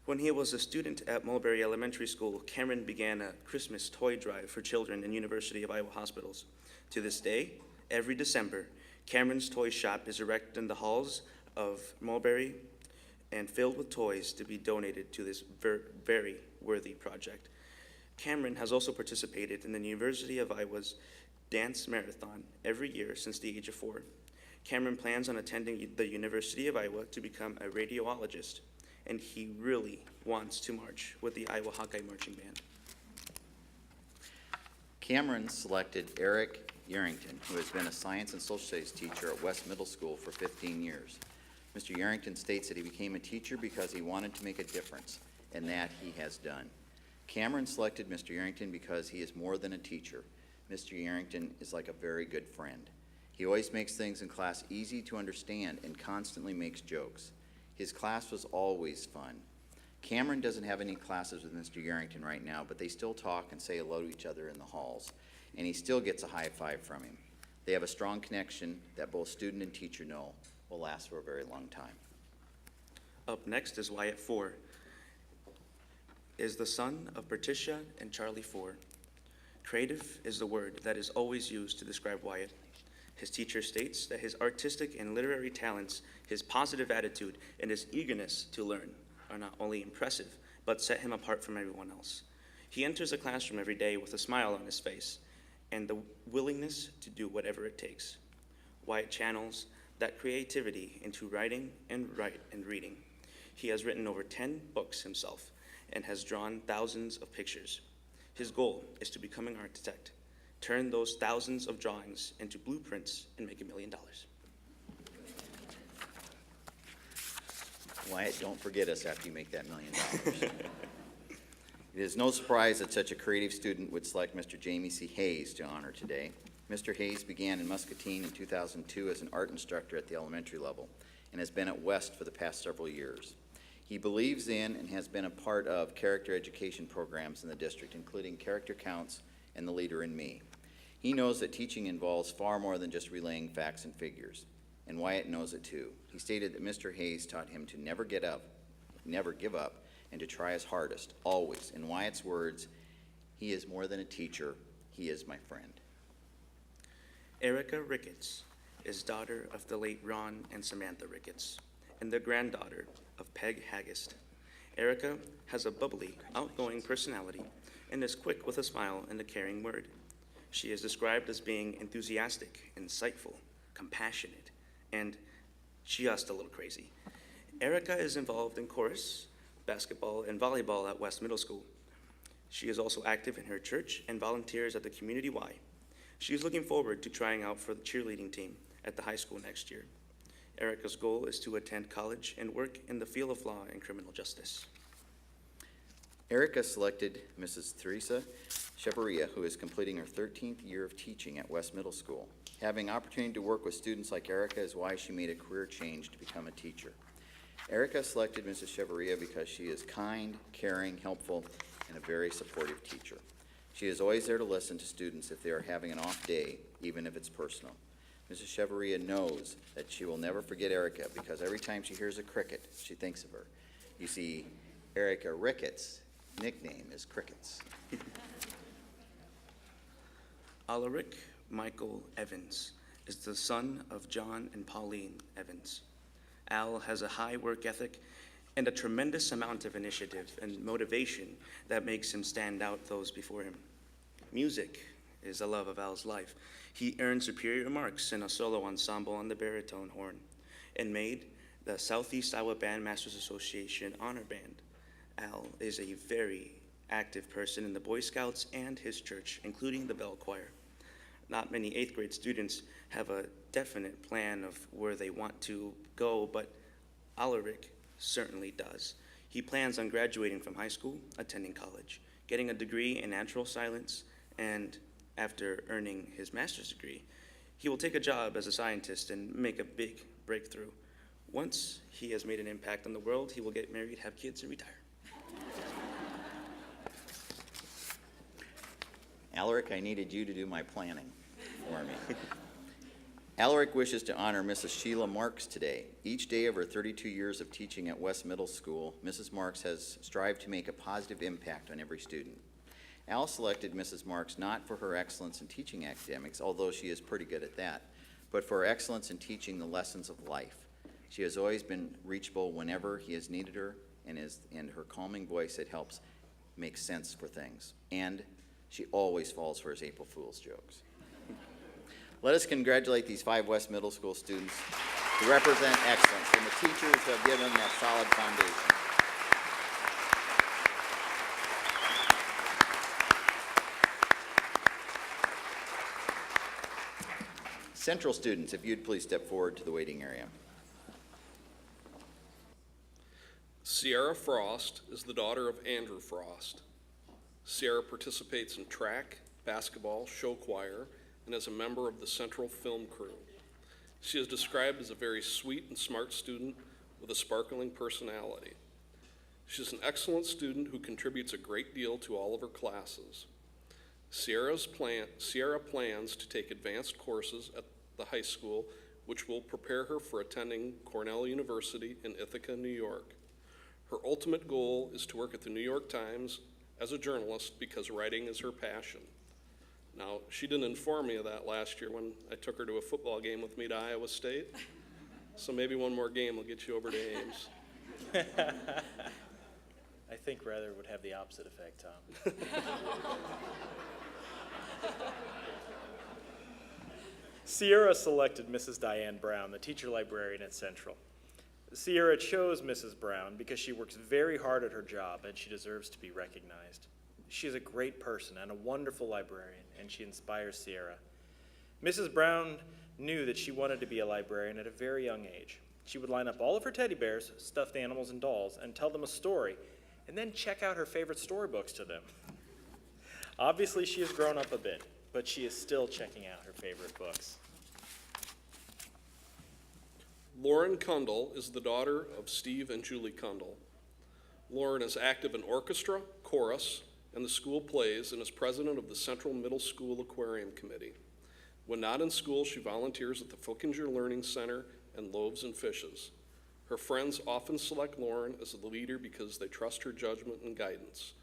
When he was a student at Mulberry Elementary School, Cameron began a Christmas toy drive for children in University of Iowa hospitals. To this day, every December, Cameron's toy shop is erected in the halls of Mulberry and filled with toys to be donated to this very worthy project. Cameron has also participated in the University of Iowa's dance marathon every year since the age of 4. Cameron plans on attending the University of Iowa to become a radiologist, and he really wants to march with the Iowa Hawkeye Marching Band. Cameron selected Eric Yarrington, who has been a science and social studies teacher at West Middle School for 15 years. Mr. Yarrington states that he became a teacher because he wanted to make a difference, and that he has done. Cameron selected Mr. Yarrington because he is more than a teacher. Mr. Yarrington is like a very good friend. He always makes things in class easy to understand and constantly makes jokes. His class was always fun. Cameron doesn't have any classes with Mr. Yarrington right now, but they still talk and say hello to each other in the halls, and he still gets a high five from him. They have a strong connection that both student and teacher know will last for a very long time. Up next is Wyatt Four. Is the son of Patricia and Charlie Four. Creative is the word that is always used to describe Wyatt. His teacher states that his artistic and literary talents, his positive attitude, and his eagerness to learn are not only impressive, but set him apart from everyone else. He enters the classroom every day with a smile on his face and the willingness to do whatever it takes. Wyatt channels that creativity into writing and reading. He has written over 10 books himself and has drawn thousands of pictures. His goal is to become an architect, turn those thousands of drawings into blueprints, and make $1 million. Wyatt, don't forget us after you make that $1 million. It is no surprise that such a creative student would select Mr. Jamie C. Hayes to honor today. Mr. Hayes began in Muscatine in 2002 as an art instructor at the elementary level and has been at West for the past several years. He believes in and has been a part of character education programs in the district, including Character Counts and The Leader in Me. He knows that teaching involves far more than just relaying facts and figures, and Wyatt knows it too. He stated that Mr. Hayes taught him to never give up, and to try his hardest, always. In Wyatt's words, he is more than a teacher, he is my friend. Erica Ricketts is daughter of the late Ron and Samantha Ricketts, and the granddaughter of Peg Haggist. Erica has a bubbly, outgoing personality and is quick with a smile and a caring word. She is described as being enthusiastic, insightful, compassionate, and just a little crazy. Erica is involved in chorus, basketball, and volleyball at West Middle School. She is also active in her church and volunteers at the Community Y. She is looking forward to trying out for the cheerleading team at the high school next year. Erica's goal is to attend college and work in the field of law and criminal justice. Erica selected Mrs. Teresa Chevaria, who is completing her 13th year of teaching at West Middle School. Having opportunity to work with students like Erica is why she made a career change to become a teacher. Erica selected Mrs. Chevaria because she is kind, caring, helpful, and a very supportive teacher. She is always there to listen to students if they are having an off day, even if it's personal. Mrs. Chevaria knows that she will never forget Erica because every time she hears a cricket, she thinks of her. You see, Erica Ricketts' nickname is Crickets. Alaric Michael Evans is the son of John and Pauline Evans. Al has a high work ethic and a tremendous amount of initiative and motivation that makes him stand out those before him. Music is the love of Al's life. He earned superior marks in a solo ensemble on the baritone horn and made the Southeast Iowa Bandmasters Association Honor Band. Al is a very active person in the Boy Scouts and his church, including the bell choir. Not many 8th grade students have a definite plan of where they want to go, but Alaric certainly does. He plans on graduating from high school, attending college, getting a degree in natural science, and after earning his master's degree, he will take a job as a scientist and make a big breakthrough. Once he has made an impact on the world, he will get married, have kids, and retire. Alaric, I needed you to do my planning for me. Alaric wishes to honor Mrs. Sheila Marks today. Each day of her 32 years of teaching at West Middle School, Mrs. Marks has strived to make a positive impact on every student. Al selected Mrs. Marks not for her excellence in teaching academics, although she is pretty good at that, but for her excellence in teaching the lessons of life. She has always been reachable whenever he has needed her, and her calming voice that helps make sense for things. And she always falls for his April Fool's jokes. Let us congratulate these 5 West Middle School students who represent excellence and the teachers who have given that solid foundation. Central students, if you'd please step forward to the waiting area. Sierra Frost is the daughter of Andrew Frost. Sierra participates in track, basketball, show choir, and is a member of the Central Film Crew. She is described as a very sweet and smart student with a sparkling personality. She's an excellent student who contributes a great deal to all of her classes. Sierra plans to take advanced courses at the high school, which will prepare her for attending Cornell University in Ithaca, New York. Her ultimate goal is to work at the New York Times as a journalist because writing is her passion. Now, she didn't inform me of that last year when I took her to a football game with me to Iowa State. So maybe one more game will get you over to Ames. I think rather it would have the opposite effect, Tom. Sierra selected Mrs. Diane Brown, the teacher librarian at Central. Sierra chose Mrs. Brown because she works very hard at her job and she deserves to be recognized. She is a great person and a wonderful librarian, and she inspires Sierra. Mrs. Brown knew that she wanted to be a librarian at a very young age. She would line up all of her teddy bears, stuffed animals, and dolls and tell them a story, and then check out her favorite storybooks to them. Obviously, she has grown up a bit, but she is still checking out her favorite books. Lauren Kundle is the daughter of Steve and Julie Kundle. Lauren is active in orchestra, chorus, and the school plays, and is president of the Central Middle School Aquarium Committee. When not in school, she volunteers at the Filkinger Learning Center and Loaves and Fishes. Her friends often select Lauren as the leader because they trust her judgment and guidance.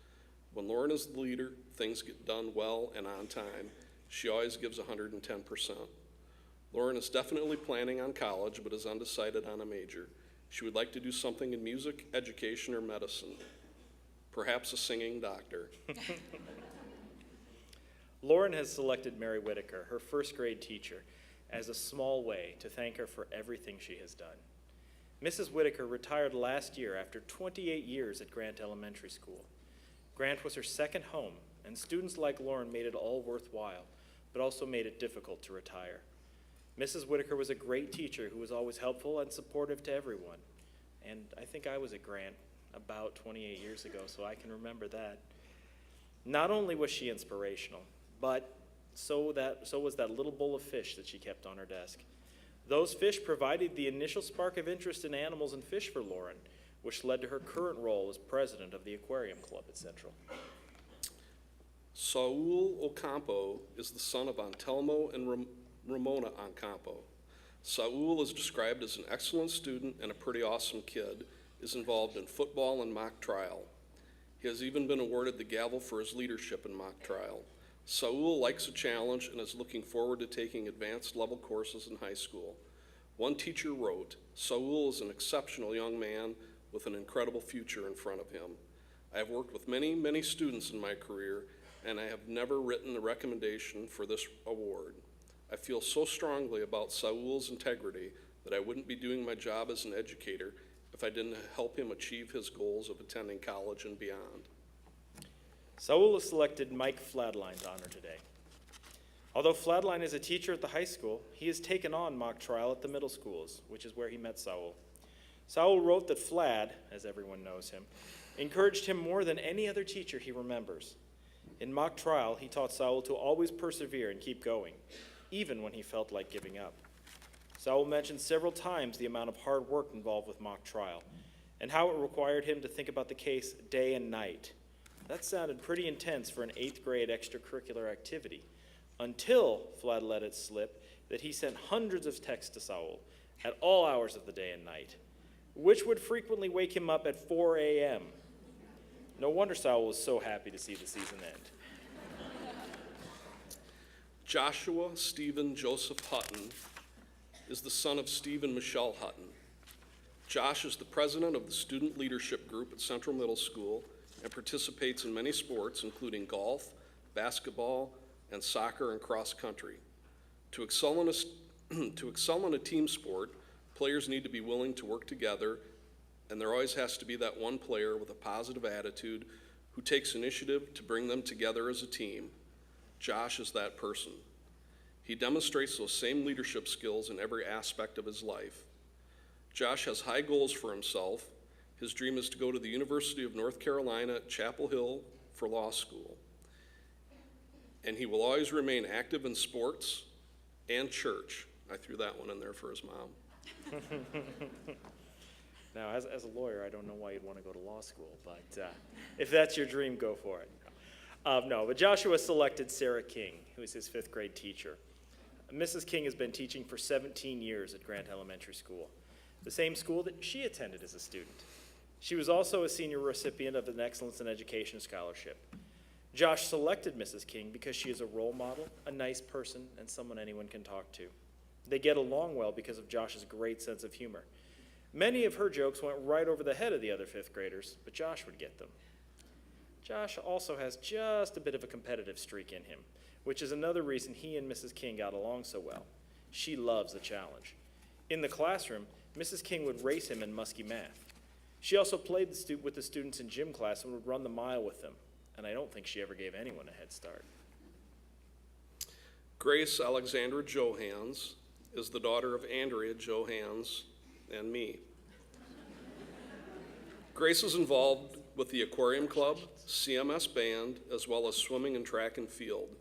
When Lauren is the leader, things get done well and on time. She always gives 110%. Lauren is definitely planning on college, but is undecided on a major. She would like to do something in music, education, or medicine. Perhaps a singing doctor. Lauren has selected Mary Whitaker, her first grade teacher, as a small way to thank her for everything she has done. Mrs. Whitaker retired last year after 28 years at Grant Elementary School. Grant was her second home, and students like Lauren made it all worthwhile, but also made it difficult to retire. Mrs. Whitaker was a great teacher who was always helpful and supportive to everyone. And I think I was at Grant about 28 years ago, so I can remember that. Not only was she inspirational, but so was that little bowl of fish that she kept on her desk. Those fish provided the initial spark of interest in animals and fish for Lauren, which led to her current role as president of the Aquarium Club at Central. Saul Ocampo is the son of Antelmo and Ramona Ocampo. Saul is described as an excellent student and a pretty awesome kid, is involved in football and mock trial. He has even been awarded the gavel for his leadership in mock trial. Saul likes a challenge and is looking forward to taking advanced level courses in high school. One teacher wrote, "Saul is an exceptional young man with an incredible future in front of him. I have worked with many, many students in my career, and I have never written a recommendation for this award. I feel so strongly about Saul's integrity that I wouldn't be doing my job as an educator if I didn't help him achieve his goals of attending college and beyond. Saul has selected Mike Fladline to honor today. Although Fladline is a teacher at the high school, he has taken on mock trial at the middle schools, which is where he met Saul. Saul wrote that Flad, as everyone knows him, encouraged him more than any other teacher he remembers. In mock trial, he taught Saul to always persevere and keep going, even when he felt like giving up. Saul mentioned several times the amount of hard work involved with mock trial, and how it required him to think about the case day and night. That sounded pretty intense for an 8th grade extracurricular activity, until Flad let it slip that he sent hundreds of texts to Saul at all hours of the day and night, which would frequently wake him up at 4 a.m. No wonder Saul was so happy to see the season end. Joshua Stephen Joseph Hutton is the son of Steve and Michelle Hutton. Josh is the president of the student leadership group at Central Middle School and participates in many sports, including golf, basketball, and soccer and cross country. To excel in a team sport, players need to be willing to work together, and there always has to be that one player with a positive attitude who takes initiative to bring them together as a team. Josh is that person. He demonstrates those same leadership skills in every aspect of his life. Josh has high goals for himself. His dream is to go to the University of North Carolina at Chapel Hill for law school. And he will always remain active in sports and church. I threw that one in there for his mom. Now, as a lawyer, I don't know why you'd want to go to law school, but if that's your dream, go for it. No, but Joshua selected Sarah King, who is his 5th grade teacher. Mrs. King has been teaching for 17 years at Grant Elementary School, the same school that she attended as a student. She was also a senior recipient of an Excellence in Education scholarship. Josh selected Mrs. King because she is a role model, a nice person, and someone anyone can talk to. They get along well because of Josh's great sense of humor. Many of her jokes went right over the head of the other 5th graders, but Josh would get them. Josh also has just a bit of a competitive streak in him, which is another reason he and Mrs. King got along so well. She loves a challenge. In the classroom, Mrs. King would race him in Muskie math. She also played with the students in gym class and would run the mile with them, and I don't think she ever gave anyone a head start. Grace Alexandra Johans is the daughter of Andrea Johans and me. Grace is involved with the Aquarium Club, CMS Band, as well as swimming and track and field.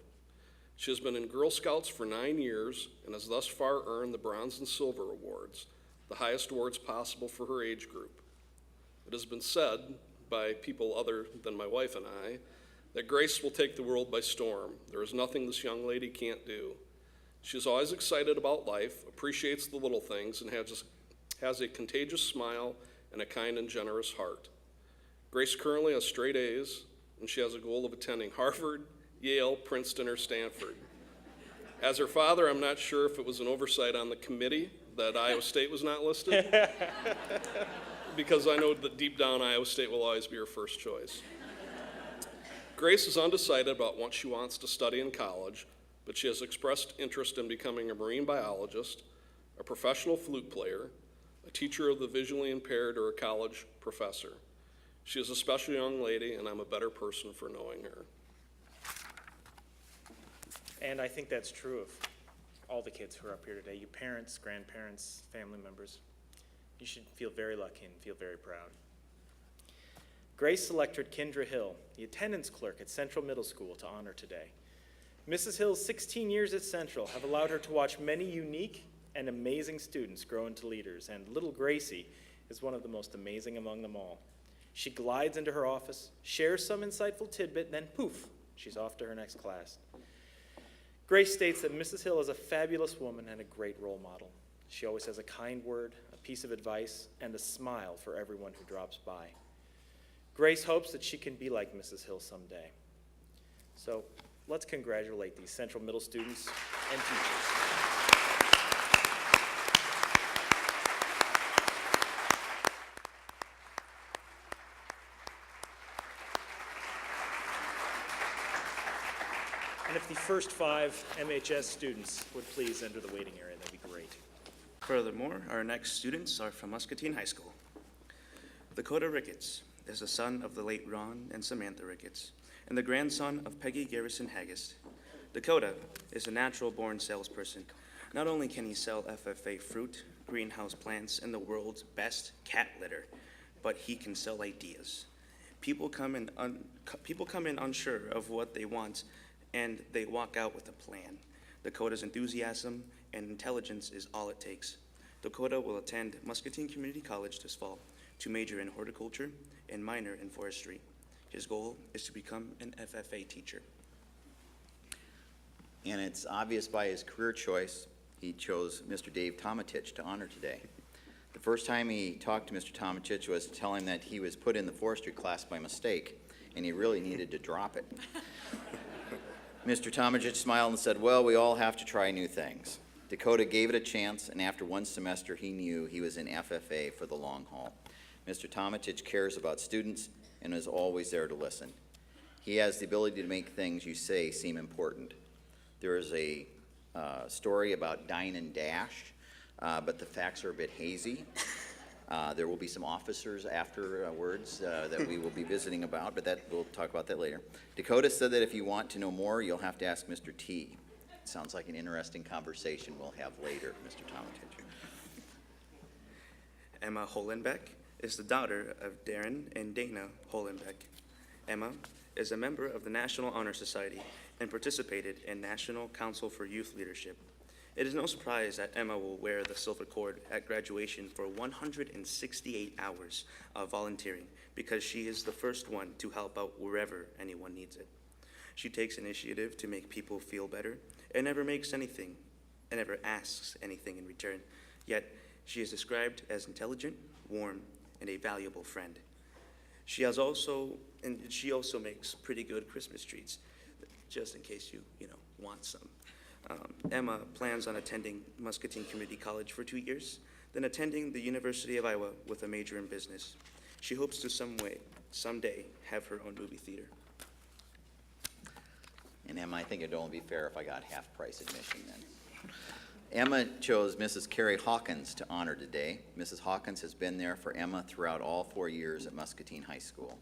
She has been in Girl Scouts for 9 years and has thus far earned the Bronze and Silver Awards, the highest awards possible for her age group. It has been said by people other than my wife and I that Grace will take the world by storm. There is nothing this young lady can't do. She is always excited about life, appreciates the little things, and has a contagious smile and a kind and generous heart. Grace currently has straight A's, and she has a goal of attending Harvard, Yale, Princeton, or Stanford. As her father, I'm not sure if it was an oversight on the committee that Iowa State was not listed, because I know that deep down Iowa State will always be her first choice. Grace is undecided about what she wants to study in college, but she has expressed interest in becoming a marine biologist, a professional flute player, a teacher of the visually impaired, or a college professor. She is a special young lady, and I'm a better person for knowing her. And I think that's true of all the kids who are up here today. You parents, grandparents, family members. You should feel very lucky and feel very proud. Grace selected Kendra Hill, the attendance clerk at Central Middle School, to honor today. Mrs. Hill's 16 years at Central have allowed her to watch many unique and amazing students grow into leaders, and little Gracie is one of the most amazing among them all. She glides into her office, shares some insightful tidbit, then poof, she's off to her next class. Grace states that Mrs. Hill is a fabulous woman and a great role model. She always has a kind word, a piece of advice, and a smile for everyone who drops by. Grace hopes that she can be like Mrs. Hill someday. So let's congratulate these Central Middle students and teachers. And if the first 5 MHS students would please enter the waiting area, that'd be great. Furthermore, our next students are from Muscatine High School. Dakota Ricketts is the son of the late Ron and Samantha Ricketts and the grandson of Peggy Garrison Haggis. Dakota is a natural-born salesperson. Not only can he sell FFA fruit, greenhouse plants, and the world's best cat litter, but he can sell ideas. People come in unsure of what they want, and they walk out with a plan. Dakota's enthusiasm and intelligence is all it takes. Dakota will attend Muscatine Community College this fall to major in horticulture and minor in forestry. His goal is to become an FFA teacher. And it's obvious by his career choice, he chose Mr. Dave Tomatich to honor today. The first time he talked to Mr. Tomatich was to tell him that he was put in the forestry class by mistake, and he really needed to drop it. Mr. Tomatich smiled and said, "Well, we all have to try new things." Dakota gave it a chance, and after one semester, he knew he was in FFA for the long haul. Mr. Tomatich cares about students and is always there to listen. He has the ability to make things you say seem important. There is a story about Dine and Dash, but the facts are a bit hazy. There will be some officers afterwards that we will be visiting about, but we'll talk about that later. Dakota said that if you want to know more, you'll have to ask Mr. T. Sounds like an interesting conversation we'll have later, Mr. Tomatich. Emma Holenbeck is the daughter of Darren and Dana Holenbeck. Emma is a member of the National Honor Society and participated in National Council for Youth Leadership. It is no surprise that Emma will wear the silver cord at graduation for 168 hours of volunteering because she is the first one to help out wherever anyone needs it. She takes initiative to make people feel better and never asks anything in return. Yet, she is described as intelligent, warm, and a valuable friend. She also makes pretty good Christmas treats, just in case you want some. Emma plans on attending Muscatine Community College for 2 years, then attending the University of Iowa with a major in business. She hopes to someday have her own movie theater. And Emma, I think it'd only be fair if I got half-price admission then. Emma chose Mrs. Carrie Hawkins to honor today. Mrs. Hawkins has been there for Emma throughout all 4 years at Muscatine High School.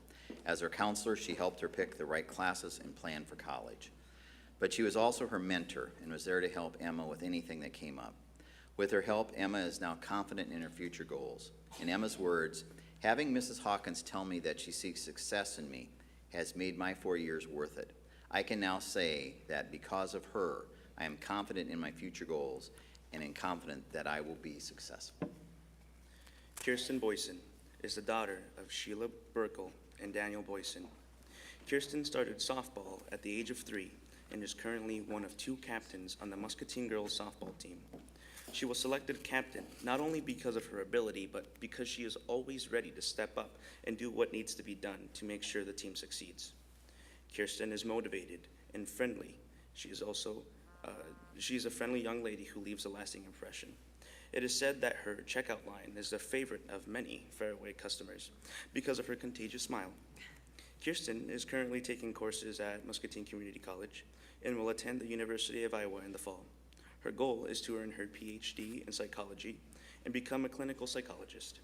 As her counselor, she helped her pick the right classes and plan for college. But she was also her mentor and was there to help Emma with anything that came up. With her help, Emma is now confident in her future goals. In Emma's words, "Having Mrs. Hawkins tell me that she seeks success in me has made my 4 years worth it. I can now say that because of her, I am confident in my future goals and am confident that I will be successful." Kirsten Boyson is the daughter of Sheila Burkle and Daniel Boyson. Kirsten started softball at the age of 3 and is currently one of 2 captains on the Muscatine girls softball team. She was selected captain not only because of her ability, but because she is always ready to step up and do what needs to be done to make sure the team succeeds. Kirsten is motivated and friendly. She's a friendly young lady who leaves a lasting impression. It is said that her checkout line is the favorite of many Fairway customers because of her contagious smile. Kirsten is currently taking courses at Muscatine Community College and will attend the University of Iowa in the fall. Her goal is to earn her PhD in psychology and become a clinical psychologist.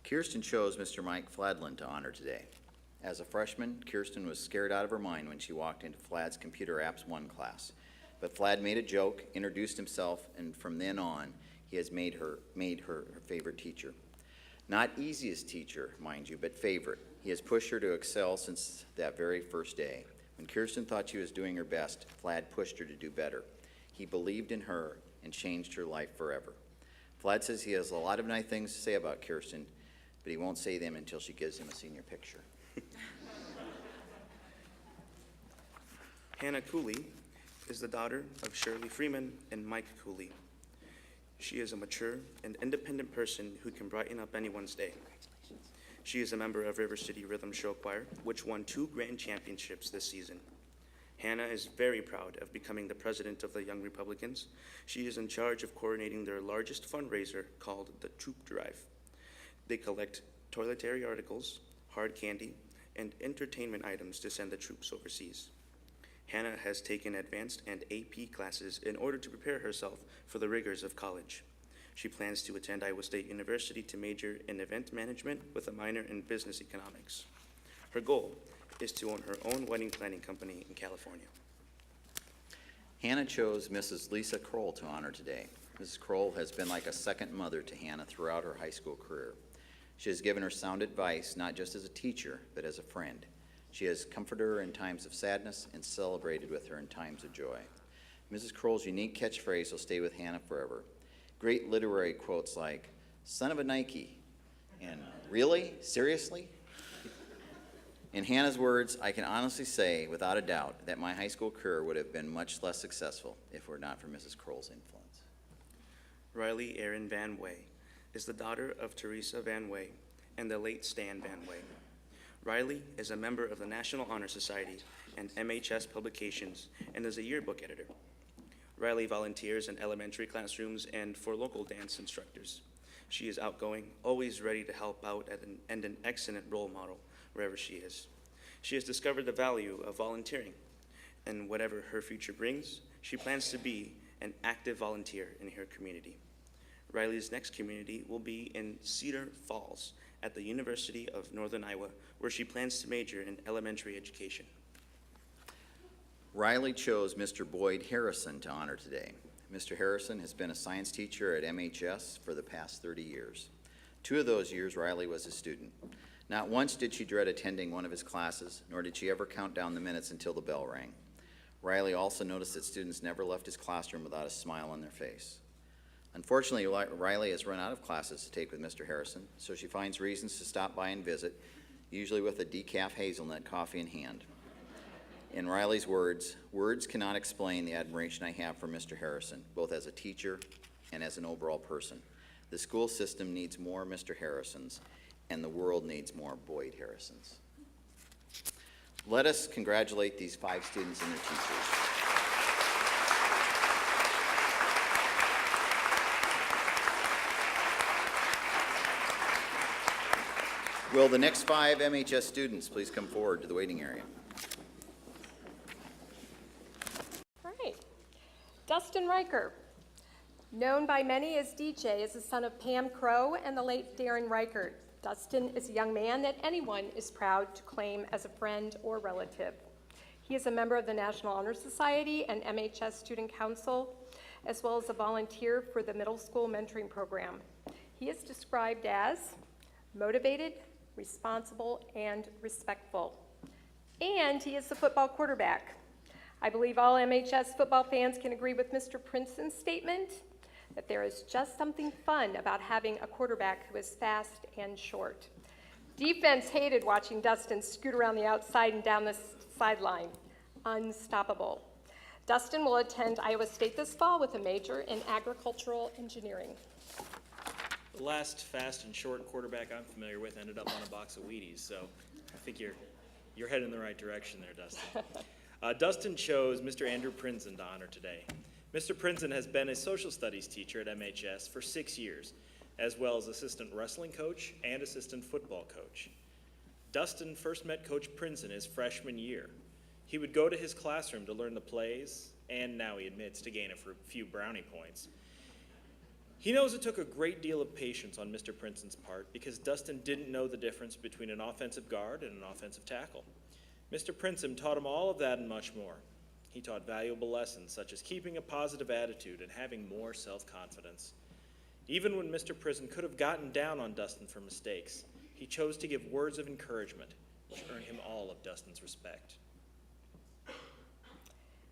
Kirsten chose Mr. Mike Fladlin to honor today. As a freshman, Kirsten was scared out of her mind when she walked into Flad's Computer Apps 1 class. But Flad made a joke, introduced himself, and from then on, he has made her favorite teacher. Not easiest teacher, mind you, but favorite. He has pushed her to excel since that very first day. When Kirsten thought she was doing her best, Flad pushed her to do better. He believed in her and changed her life forever. Flad says he has a lot of nice things to say about Kirsten, but he won't say them until she gives him a senior picture. Hannah Cooley is the daughter of Shirley Freeman and Mike Cooley. She is a mature and independent person who can brighten up anyone's day. She is a member of River City Rhythm Show Choir, which won 2 grand championships this season. Hannah is very proud of becoming the president of the Young Republicans. She is in charge of coordinating their largest fundraiser called the Troop Drive. They collect toiletry articles, hard candy, and entertainment items to send the troops overseas. Hannah has taken advanced and AP classes in order to prepare herself for the rigors of college. She plans to attend Iowa State University to major in event management with a minor in business economics. Her goal is to own her own wedding planning company in California. Hannah chose Mrs. Lisa Kroll to honor today. Mrs. Kroll has been like a second mother to Hannah throughout her high school career. She has given her sound advice, not just as a teacher, but as a friend. She has comforted her in times of sadness and celebrated with her in times of joy. Mrs. Kroll's unique catchphrase will stay with Hannah forever. Great literary quotes like, "Son of a Nike," and "Really? Seriously?" In Hannah's words, I can honestly say, without a doubt, that my high school career would have been much less successful if it were not for Mrs. Kroll's influence. Riley Erin Van Way is the daughter of Teresa Van Way and the late Stan Van Way. Riley is a member of the National Honor Society and MHS Publications and is a yearbook editor. Riley volunteers in elementary classrooms and for local dance instructors. She is outgoing, always ready to help out and an excellent role model wherever she is. She has discovered the value of volunteering, and whatever her future brings, she plans to be an active volunteer in her community. Riley's next community will be in Cedar Falls at the University of Northern Iowa, where she plans to major in elementary education. Riley chose Mr. Boyd Harrison to honor today. Mr. Harrison has been a science teacher at MHS for the past 30 years. 2 of those years, Riley was a student. Not once did she dread attending one of his classes, nor did she ever count down the minutes until the bell rang. Riley also noticed that students never left his classroom without a smile on their face. Unfortunately, Riley has run out of classes to take with Mr. Harrison, so she finds reasons to stop by and visit, usually with a decaf hazelnut coffee in hand. In Riley's words, words cannot explain the admiration I have for Mr. Harrison, both as a teacher and as an overall person. The school system needs more Mr. Harrisons, and the world needs more Boyd Harrisons. Let us congratulate these 5 students and their teachers. Will the next 5 MHS students please come forward to the waiting area? All right. Dustin Riker, known by many as DJ, is the son of Pam Crow and the late Darren Riker. Dustin is a young man that anyone is proud to claim as a friend or relative. He is a member of the National Honor Society and MHS Student Council, as well as a volunteer for the middle school mentoring program. He is described as motivated, responsible, and respectful. And he is the football quarterback. I believe all MHS football fans can agree with Mr. Princeton's statement that there is just something fun about having a quarterback who is fast and short. Defense hated watching Dustin scoot around the outside and down the sideline. Unstoppable. Dustin will attend Iowa State this fall with a major in agricultural engineering. The last fast and short quarterback I'm familiar with ended up on a box of Wheaties, so I think you're heading in the right direction there, Dustin. Dustin chose Mr. Andrew Princeton to honor today. Mr. Princeton has been a social studies teacher at MHS for 6 years, as well as assistant wrestling coach and assistant football coach. Dustin first met Coach Princeton his freshman year. He would go to his classroom to learn the plays, and now he admits to gain a few brownie points. He knows it took a great deal of patience on Mr. Princeton's part because Dustin didn't know the difference between an offensive guard and an offensive tackle. Mr. Princeton taught him all of that and much more. He taught valuable lessons such as keeping a positive attitude and having more self-confidence. Even when Mr. Princeton could have gotten down on Dustin for mistakes, he chose to give words of encouragement, which earned him all of Dustin's respect.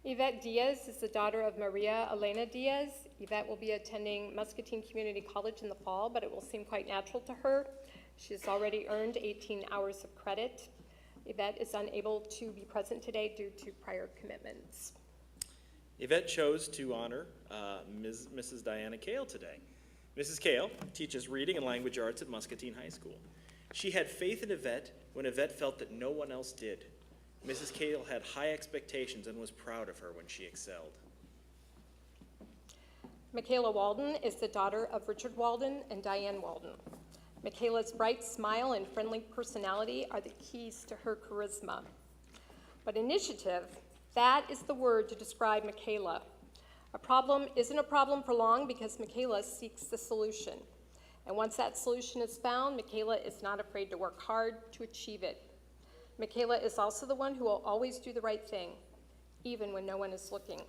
Yvette Diaz is the daughter of Maria Elena Diaz. Yvette will be attending Muscatine Community College in the fall, but it will seem quite natural to her. She has already earned 18 hours of credit. Yvette is unable to be present today due to prior commitments. Yvette chose to honor Mrs. Diana Kale today. Mrs. Kale teaches reading and language arts at Muscatine High School. She had faith in Yvette when Yvette felt that no one else did. Mrs. Kale had high expectations and was proud of her when she excelled. Michaela Walden is the daughter of Richard Walden and Diane Walden. Michaela's bright smile and friendly personality are the keys to her charisma. But initiative That is the word to describe Michaela. A problem isn't a problem for long because Michaela seeks the solution. And once that solution is found, Michaela is not afraid to work hard to achieve it. Michaela is also the one who will always do the right thing, even when no one is looking.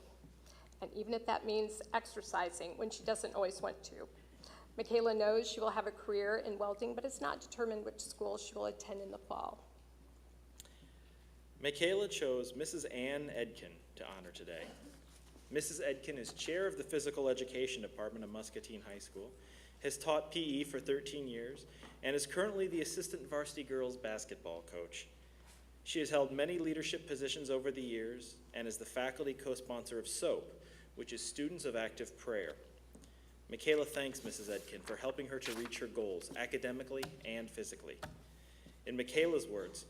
And even if that means exercising when she doesn't always want to. Michaela knows she will have a career in welding, but is not determined which school she will attend in the fall. Michaela chose Mrs. Ann Edkin to honor today. Mrs. Edkin is chair of the Physical Education Department of Muscatine High School, has taught PE for 13 years, and is currently the assistant varsity girls basketball coach. She has held many leadership positions over the years and is the faculty co-sponsor of SOAP, which is Students of Active Prayer. Michaela thanks Mrs. Edkin for helping her to reach her goals academically and physically. In Michaela's words,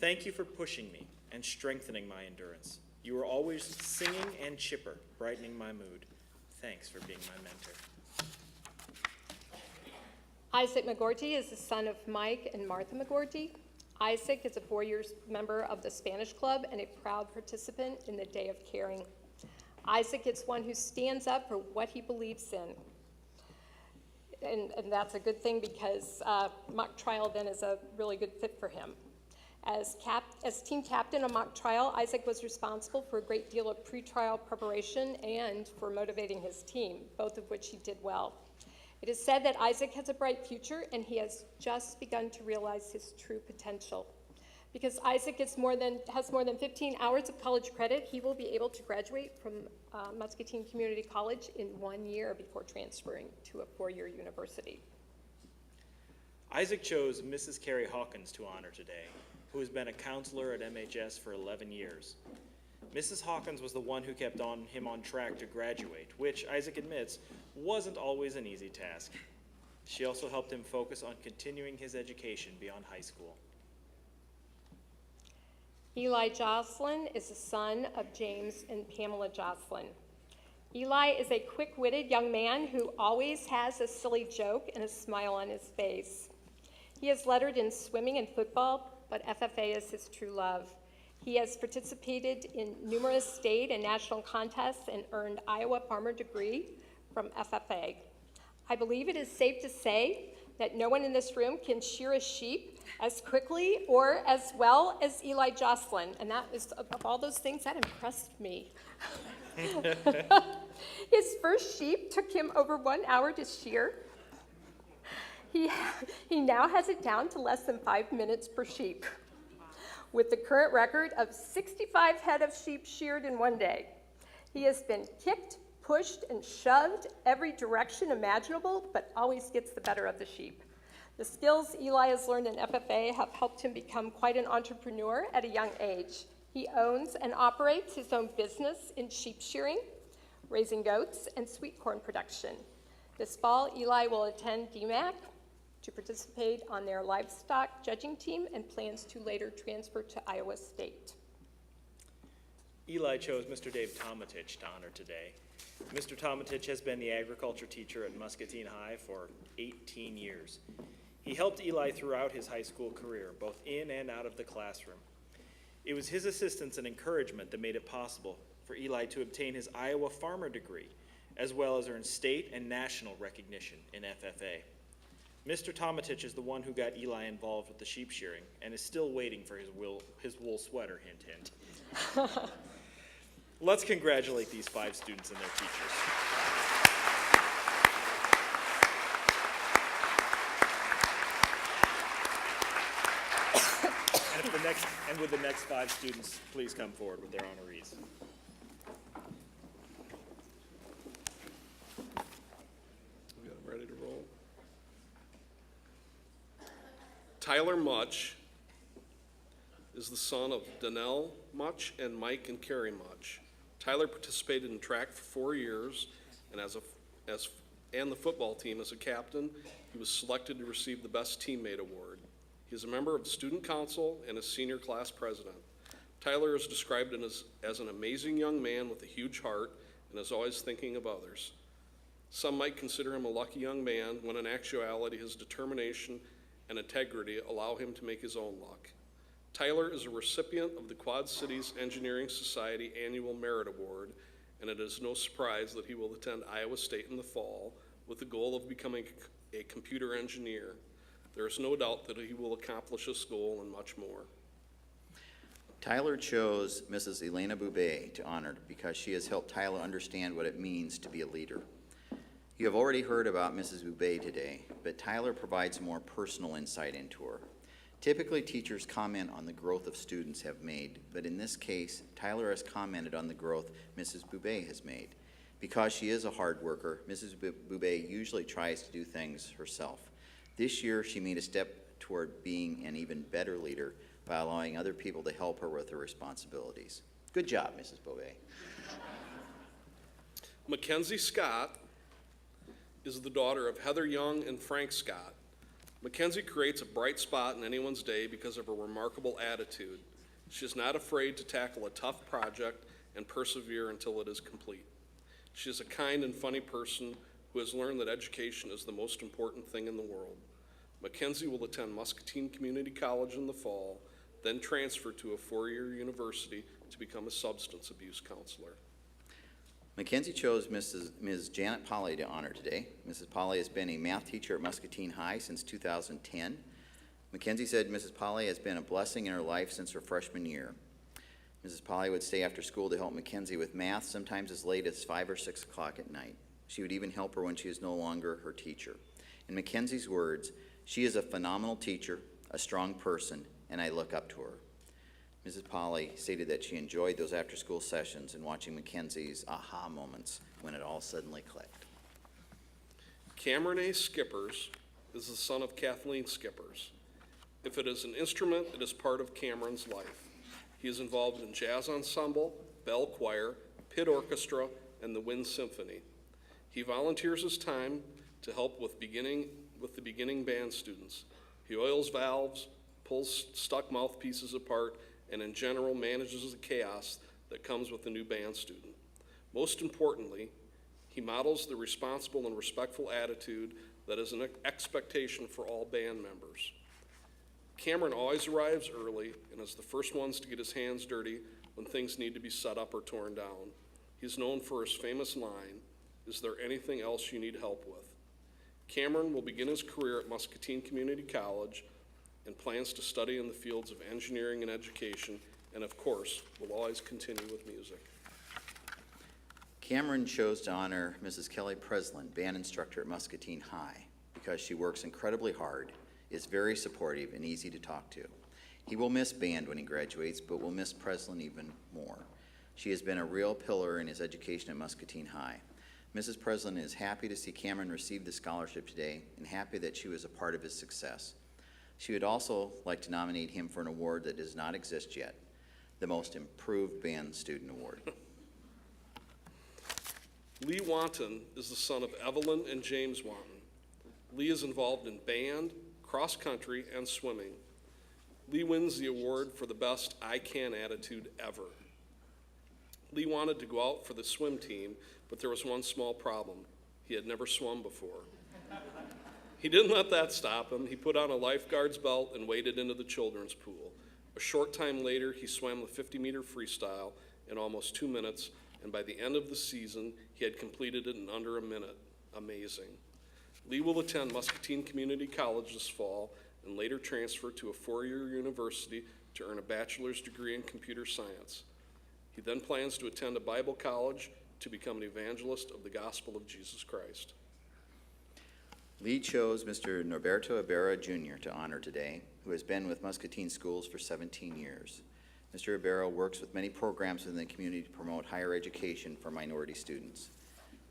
"Thank you for pushing me and strengthening my endurance. You were always singing and chipper, brightening my mood. Thanks for being my mentor." Isaac McGorty is the son of Mike and Martha McGorty. Isaac is a 4-year member of the Spanish Club and a proud participant in the Day of Caring. Isaac is one who stands up for what he believes in. And that's a good thing because mock trial then is a really good fit for him. As team captain of mock trial, Isaac was responsible for a great deal of pre-trial preparation and for motivating his team, both of which he did well. It is said that Isaac has a bright future and he has just begun to realize his true potential. Because Isaac has more than 15 hours of college credit, he will be able to graduate from Muscatine Community College in 1 year before transferring to a 4-year university. Isaac chose Mrs. Carrie Hawkins to honor today, who has been a counselor at MHS for 11 years. Mrs. Hawkins was the one who kept him on track to graduate, which, Isaac admits, wasn't always an easy task. She also helped him focus on continuing his education beyond high school. Eli Jocelyn is the son of James and Pamela Jocelyn. Eli is a quick-witted young man who always has a silly joke and a smile on his face. He is lettered in swimming and football, but FFA is his true love. He has participated in numerous state and national contests and earned Iowa Farmer Degree from FFA. I believe it is safe to say that no one in this room can shear a sheep as quickly or as well as Eli Jocelyn, and that is, of all those things, that impressed me. His first sheep took him over 1 hour to shear. He now has it down to less than 5 minutes per sheep, with the current record of 65 head of sheep sheared in 1 day. He has been kicked, pushed, and shoved every direction imaginable, but always gets the better of the sheep. The skills Eli has learned in FFA have helped him become quite an entrepreneur at a young age. He owns and operates his own business in sheep shearing, raising goats, and sweet corn production. This fall, Eli will attend DMAC to participate on their livestock judging team and plans to later transfer to Iowa State. Eli chose Mr. Dave Tomatich to honor today. Mr. Tomatich has been the agriculture teacher at Muscatine High for 18 years. He helped Eli throughout his high school career, both in and out of the classroom. It was his assistance and encouragement that made it possible for Eli to obtain his Iowa Farmer Degree, as well as earn state and national recognition in FFA. Mr. Tomatich is the one who got Eli involved with the sheep shearing and is still waiting for his wool sweater, hint, hint. Let's congratulate these 5 students and their teachers. And would the next 5 students please come forward with their honorees? We got them ready to roll. Tyler Much is the son of Donnell Much and Mike and Carrie Much. Tyler participated in track for 4 years, and and the football team as a captain. He was selected to receive the Best Teammate Award. He is a member of the student council and is senior class president. Tyler is described as an amazing young man with a huge heart and is always thinking of others. Some might consider him a lucky young man, when in actuality his determination and integrity allow him to make his own luck. Tyler is a recipient of the Quad Cities Engineering Society Annual Merit Award, and it is no surprise that he will attend Iowa State in the fall with the goal of becoming a computer engineer. There is no doubt that he will accomplish this goal and much more. Tyler chose Mrs. Elena Boubet to honor because she has helped Tyler understand what it means to be a leader. You have already heard about Mrs. Boubet today, but Tyler provides more personal insight into her. Typically, teachers comment on the growth of students have made, but in this case, Tyler has commented on the growth Mrs. Boubet has made. Because she is a hard worker, Mrs. Boubet usually tries to do things herself. This year, she made a step toward being an even better leader by allowing other people to help her with her responsibilities. Good job, Mrs. Boubet. Mackenzie Scott is the daughter of Heather Young and Frank Scott. Mackenzie creates a bright spot in anyone's day because of her remarkable attitude. She is not afraid to tackle a tough project and persevere until it is complete. She is a kind and funny person who has learned that education is the most important thing in the world. Mackenzie will attend Muscatine Community College in the fall, then transfer to a four-year university to become a substance abuse counselor. Mackenzie chose Ms. Janet Polly to honor today. Mrs. Polly has been a math teacher at Muscatine High since 2010. Mackenzie said Mrs. Polly has been a blessing in her life since her freshman year. Mrs. Polly would stay after school to help Mackenzie with math, sometimes as late as 5 or 6 o'clock at night. She would even help her when she is no longer her teacher. In Mackenzie's words, she is a phenomenal teacher, a strong person, and I look up to her. Mrs. Polly stated that she enjoyed those after-school sessions and watching Mackenzie's aha moments when it all suddenly clicked. Cameron A. Skippers is the son of Kathleen Skippers. If it is an instrument, it is part of Cameron's life. He is involved in jazz ensemble, bell choir, pit orchestra, and the wind symphony. He volunteers his time to help with the beginning band students. He oils valves, pulls stuck mouthpieces apart, and in general manages the chaos that comes with a new band student. Most importantly, he models the responsible and respectful attitude that is an expectation for all band members. Cameron always arrives early and is the first ones to get his hands dirty when things need to be set up or torn down. He's known for his famous line, "Is there anything else you need help with?" Cameron will begin his career at Muscatine Community College and plans to study in the fields of engineering and education, and of course, will always continue with music. Cameron chose to honor Mrs. Kelly Preslin, band instructor at Muscatine High, because she works incredibly hard, is very supportive, and easy to talk to. He will miss band when he graduates, but will miss Preslin even more. She has been a real pillar in his education at Muscatine High. Mrs. Preslin is happy to see Cameron receive the scholarship today and happy that she was a part of his success. She would also like to nominate him for an award that does not exist yet, the Most Improved Band Student Award. Lee Wanton is the son of Evelyn and James Wanton. Lee is involved in band, cross country, and swimming. Lee wins the award for the best I can attitude ever. Lee wanted to go out for the swim team, but there was one small problem. He had never swum before. He didn't let that stop him. He put on a lifeguard's belt and waded into the children's pool. A short time later, he swam the 50-meter freestyle in almost 2 minutes, and by the end of the season, he had completed it in under a minute. Amazing. Lee will attend Muscatine Community College this fall and later transfer to a four-year university to earn a bachelor's degree in computer science. He then plans to attend a Bible college to become an evangelist of the gospel of Jesus Christ. Lee chose Mr. Norberto Ibarra Jr. to honor today, who has been with Muscatine Schools for 17 years. Mr. Ibarra works with many programs within the community to promote higher education for minority students.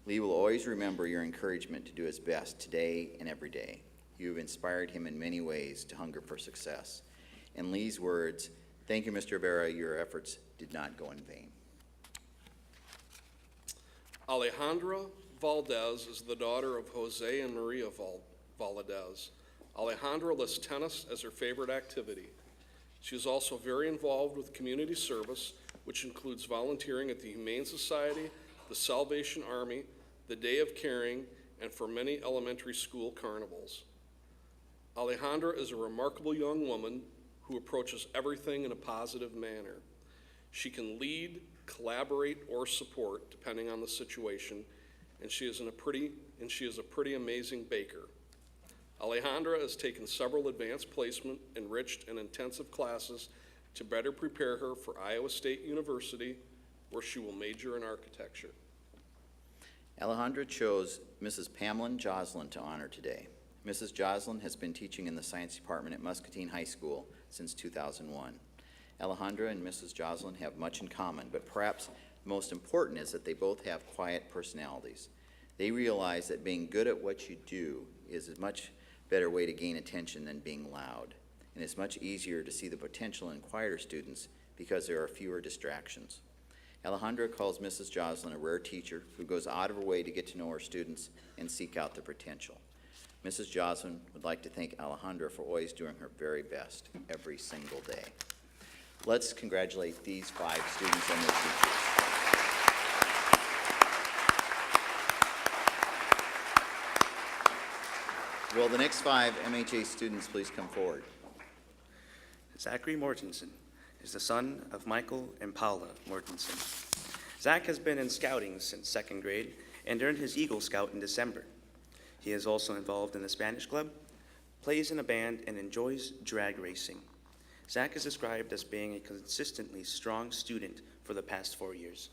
Lee will always remember your encouragement to do his best today and every day. You have inspired him in many ways to hunger for success. In Lee's words, thank you, Mr. Ibarra, your efforts did not go in vain. Alejandra Valdez is the daughter of Jose and Maria Valdez. Alejandra lists tennis as her favorite activity. She is also very involved with community service, which includes volunteering at the Humane Society, the Salvation Army, the Day of Caring, and for many elementary school carnivals. Alejandra is a remarkable young woman who approaches everything in a positive manner. She can lead, collaborate, or support, depending on the situation, and she is a pretty amazing baker. Alejandra has taken several advanced placement, enriched, and intensive classes to better prepare her for Iowa State University, where she will major in architecture. Alejandra chose Mrs. Pamela Joslin to honor today. Mrs. Joslin has been teaching in the science department at Muscatine High School since 2001. Alejandra and Mrs. Joslin have much in common, but perhaps most important is that they both have quiet personalities. They realize that being good at what you do is a much better way to gain attention than being loud, and it's much easier to see the potential in quieter students because there are fewer distractions. Alejandra calls Mrs. Joslin a rare teacher who goes out of her way to get to know her students and seek out their potential. Mrs. Joslin would like to thank Alejandra for always doing her very best every single day. Let's congratulate these 5 students and their teachers. Will the next 5 MHA students please come forward? Zachary Mortensen is the son of Michael and Paula Mortensen. Zach has been in scouting since 2nd grade and earned his Eagle Scout in December. He is also involved in the Spanish club, plays in a band, and enjoys drag racing. Zach is described as being a consistently strong student for the past 4 years.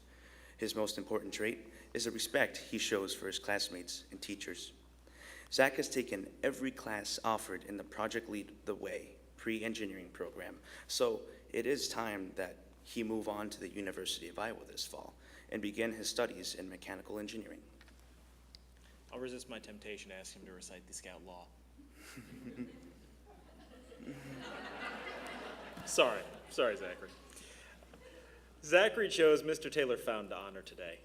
His most important trait is the respect he shows for his classmates and teachers. Zach has taken every class offered in the Project Lead the Way pre-engineering program, so it is time that he move on to the University of Iowa this fall and begin his studies in mechanical engineering. I'll resist my temptation to ask him to recite the Scout Law. Sorry, Zachary. Zachary chose Mr. Taylor Fountain to honor today.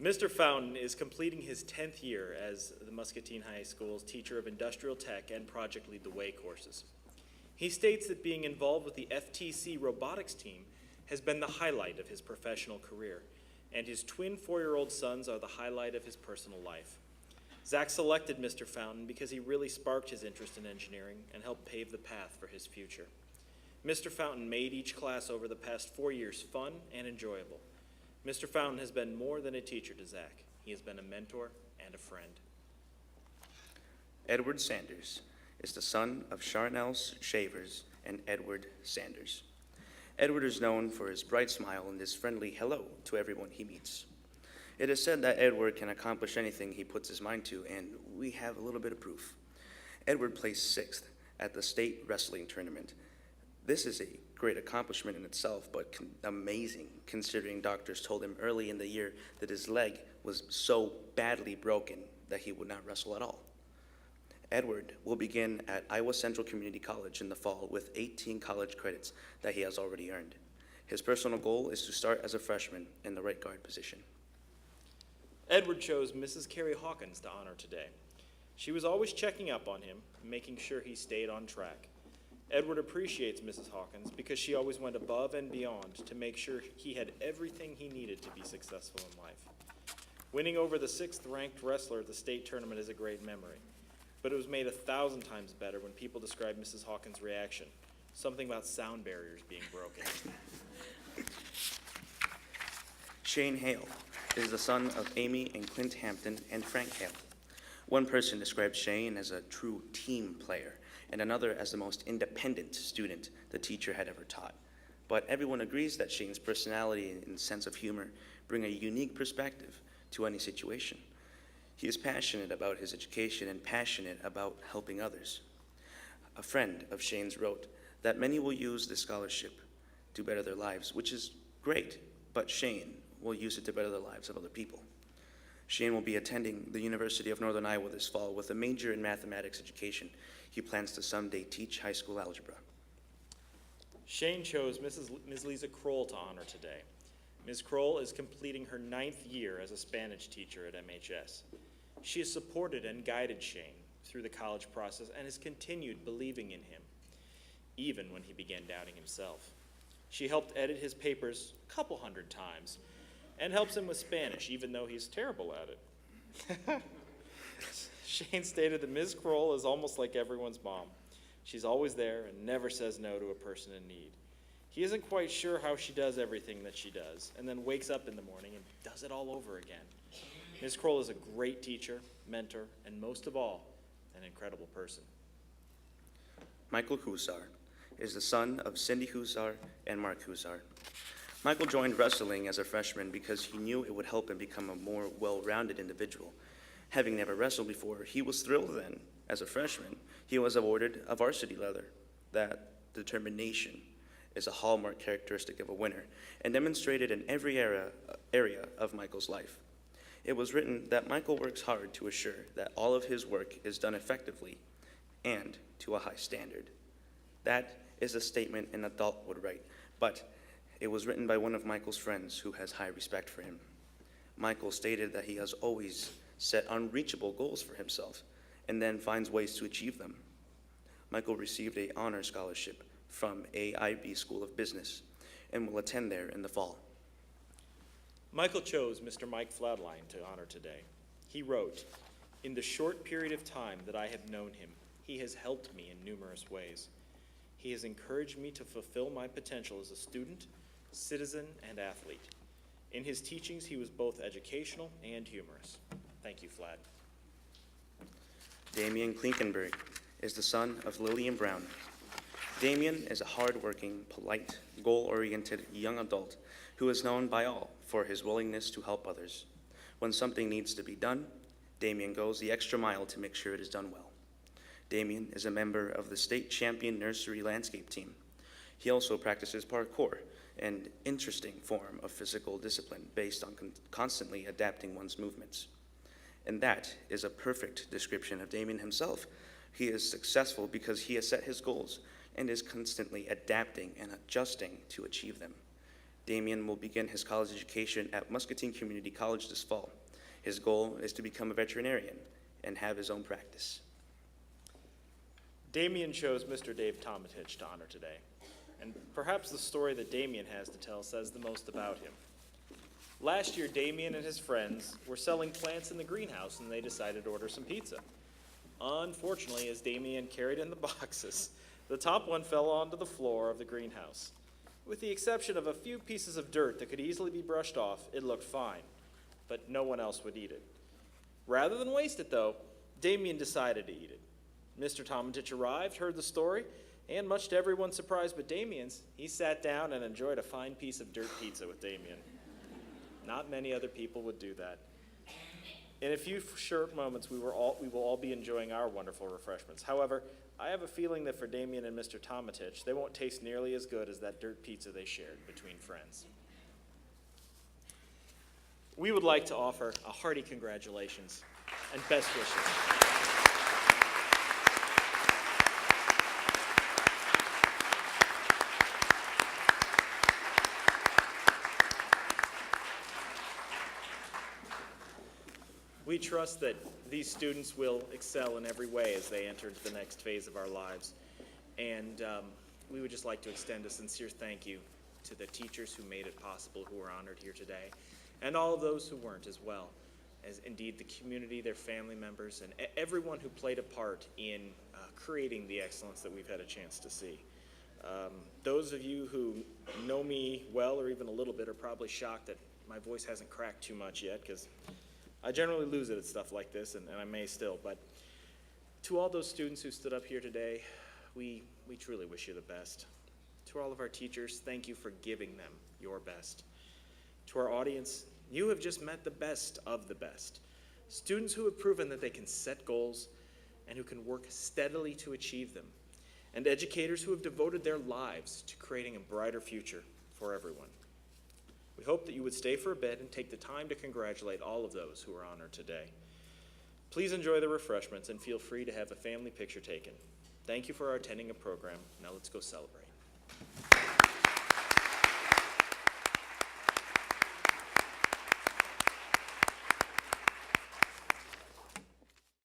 Mr. Fountain is completing his 10th year as the Muscatine High School's teacher of industrial tech and Project Lead the Way courses. He states that being involved with the FTC robotics team has been the highlight of his professional career, and his twin 4-year-old sons are the highlight of his personal life. Zach selected Mr. Fountain because he really sparked his interest in engineering and helped pave the path for his future. Mr. Fountain made each class over the past 4 years fun and enjoyable. Mr. Fountain has been more than a teacher to Zach. He has been a mentor and a friend. Edward Sanders is the son of Charnel Shavers and Edward Sanders. Edward is known for his bright smile and his friendly hello to everyone he meets. It is said that Edward can accomplish anything he puts his mind to, and we have a little bit of proof. Edward placed 6th at the state wrestling tournament. This is a great accomplishment in itself, but amazing considering doctors told him early in the year that his leg was so badly broken that he would not wrestle at all. Edward will begin at Iowa Central Community College in the fall with 18 college credits that he has already earned. His personal goal is to start as a freshman in the right guard position. Edward chose Mrs. Carrie Hawkins to honor today. She was always checking up on him, making sure he stayed on track. Edward appreciates Mrs. Hawkins because she always went above and beyond to make sure he had everything he needed to be successful in life. Winning over the 6th-ranked wrestler at the state tournament is a great memory, but it was made 1,000 times better when people described Mrs. Hawkins' reaction, something about sound barriers being broken. Shane Hale is the son of Amy and Clint Hampton and Frank Hale. One person described Shane as a true team player, and another as the most independent student the teacher had ever taught. But everyone agrees that Shane's personality and sense of humor bring a unique perspective to any situation. He is passionate about his education and passionate about helping others. A friend of Shane's wrote that many will use this scholarship to better their lives, which is great, but Shane will use it to better the lives of other people. Shane will be attending the University of Northern Iowa this fall with a major in mathematics education. He plans to someday teach high school algebra. Shane chose Ms. Lisa Kroll to honor today. Ms. Kroll is completing her 9th year as a Spanish teacher at MHS. She has supported and guided Shane through the college process and has continued believing in him, even when he began doubting himself. She helped edit his papers a couple hundred times and helps him with Spanish, even though he's terrible at it. Shane stated that Ms. Kroll is almost like everyone's mom. She's always there and never says no to a person in need. He isn't quite sure how she does everything that she does, and then wakes up in the morning and does it all over again. Ms. Kroll is a great teacher, mentor, and most of all, an incredible person. Michael Husar is the son of Cindy Husar and Mark Husar. Michael joined wrestling as a freshman because he knew it would help him become a more well-rounded individual. Having never wrestled before, he was thrilled then. As a freshman, he was awarded a varsity leather. That determination is a hallmark characteristic of a winner and demonstrated in every area of Michael's life. It was written that Michael works hard to assure that all of his work is done effectively and to a high standard. That is a statement an adult would write, but it was written by one of Michael's friends who has high respect for him. Michael stated that he has always set unreachable goals for himself and then finds ways to achieve them. Michael received an honor scholarship from AIB School of Business and will attend there in the fall. Michael chose Mr. Mike Fladline to honor today. He wrote, "In the short period of time that I have known him, he has helped me in numerous ways. He has encouraged me to fulfill my potential as a student, citizen, and athlete. In his teachings, he was both educational and humorous." Thank you, Flad. Damian Klinkenberg is the son of Lillian Brown. Damian is a hardworking, polite, goal-oriented young adult who is known by all for his willingness to help others. When something needs to be done, Damian goes the extra mile to make sure it is done well. Damian is a member of the state champion nursery landscape team. He also practices parkour, an interesting form of physical discipline based on constantly adapting one's movements. And that is a perfect description of Damian himself. He is successful because he has set his goals and is constantly adapting and adjusting to achieve them. Damian will begin his college education at Muscatine Community College this fall. His goal is to become a veterinarian and have his own practice. Damian chose Mr. Dave Tomatich to honor today, and perhaps the story that Damian has to tell says the most about him. Last year, Damian and his friends were selling plants in the greenhouse, and they decided to order some pizza. Unfortunately, as Damian carried in the boxes, the top one fell onto the floor of the greenhouse. With the exception of a few pieces of dirt that could easily be brushed off, it looked fine, but no one else would eat it. Rather than waste it, though, Damian decided to eat it. Mr. Tomatich arrived, heard the story, and much to everyone's surprise but Damian's, he sat down and enjoyed a fine piece of dirt pizza with Damian. Not many other people would do that. In a few short moments, we will all be enjoying our wonderful refreshments. However, I have a feeling that for Damian and Mr. Tomatich, they won't taste nearly as good as that dirt pizza they shared between friends. We would like to offer a hearty congratulations and best wishes. We trust that these students will excel in every way as they enter the next phase of our lives. And we would just like to extend a sincere thank you to the teachers who made it possible, who are honored here today, and all of those who weren't as well, as indeed the community, their family members, and everyone who played a part in creating the excellence that we've had a chance to see. Those of you who know me well or even a little bit are probably shocked that my voice hasn't cracked too much yet, because I generally lose it at stuff like this, and I may still, but to all those students who stood up here today, we truly wish you the best. To all of our teachers, thank you for giving them your best. To our audience, you have just met the best of the best. Students who have proven that they can set goals and who can work steadily to achieve them. And educators who have devoted their lives to creating a brighter future for everyone. We hope that you would stay for a bit and take the time to congratulate all of those who are honored today. Please enjoy the refreshments and feel free to have a family picture taken. Thank you for attending a program. Now let's go celebrate.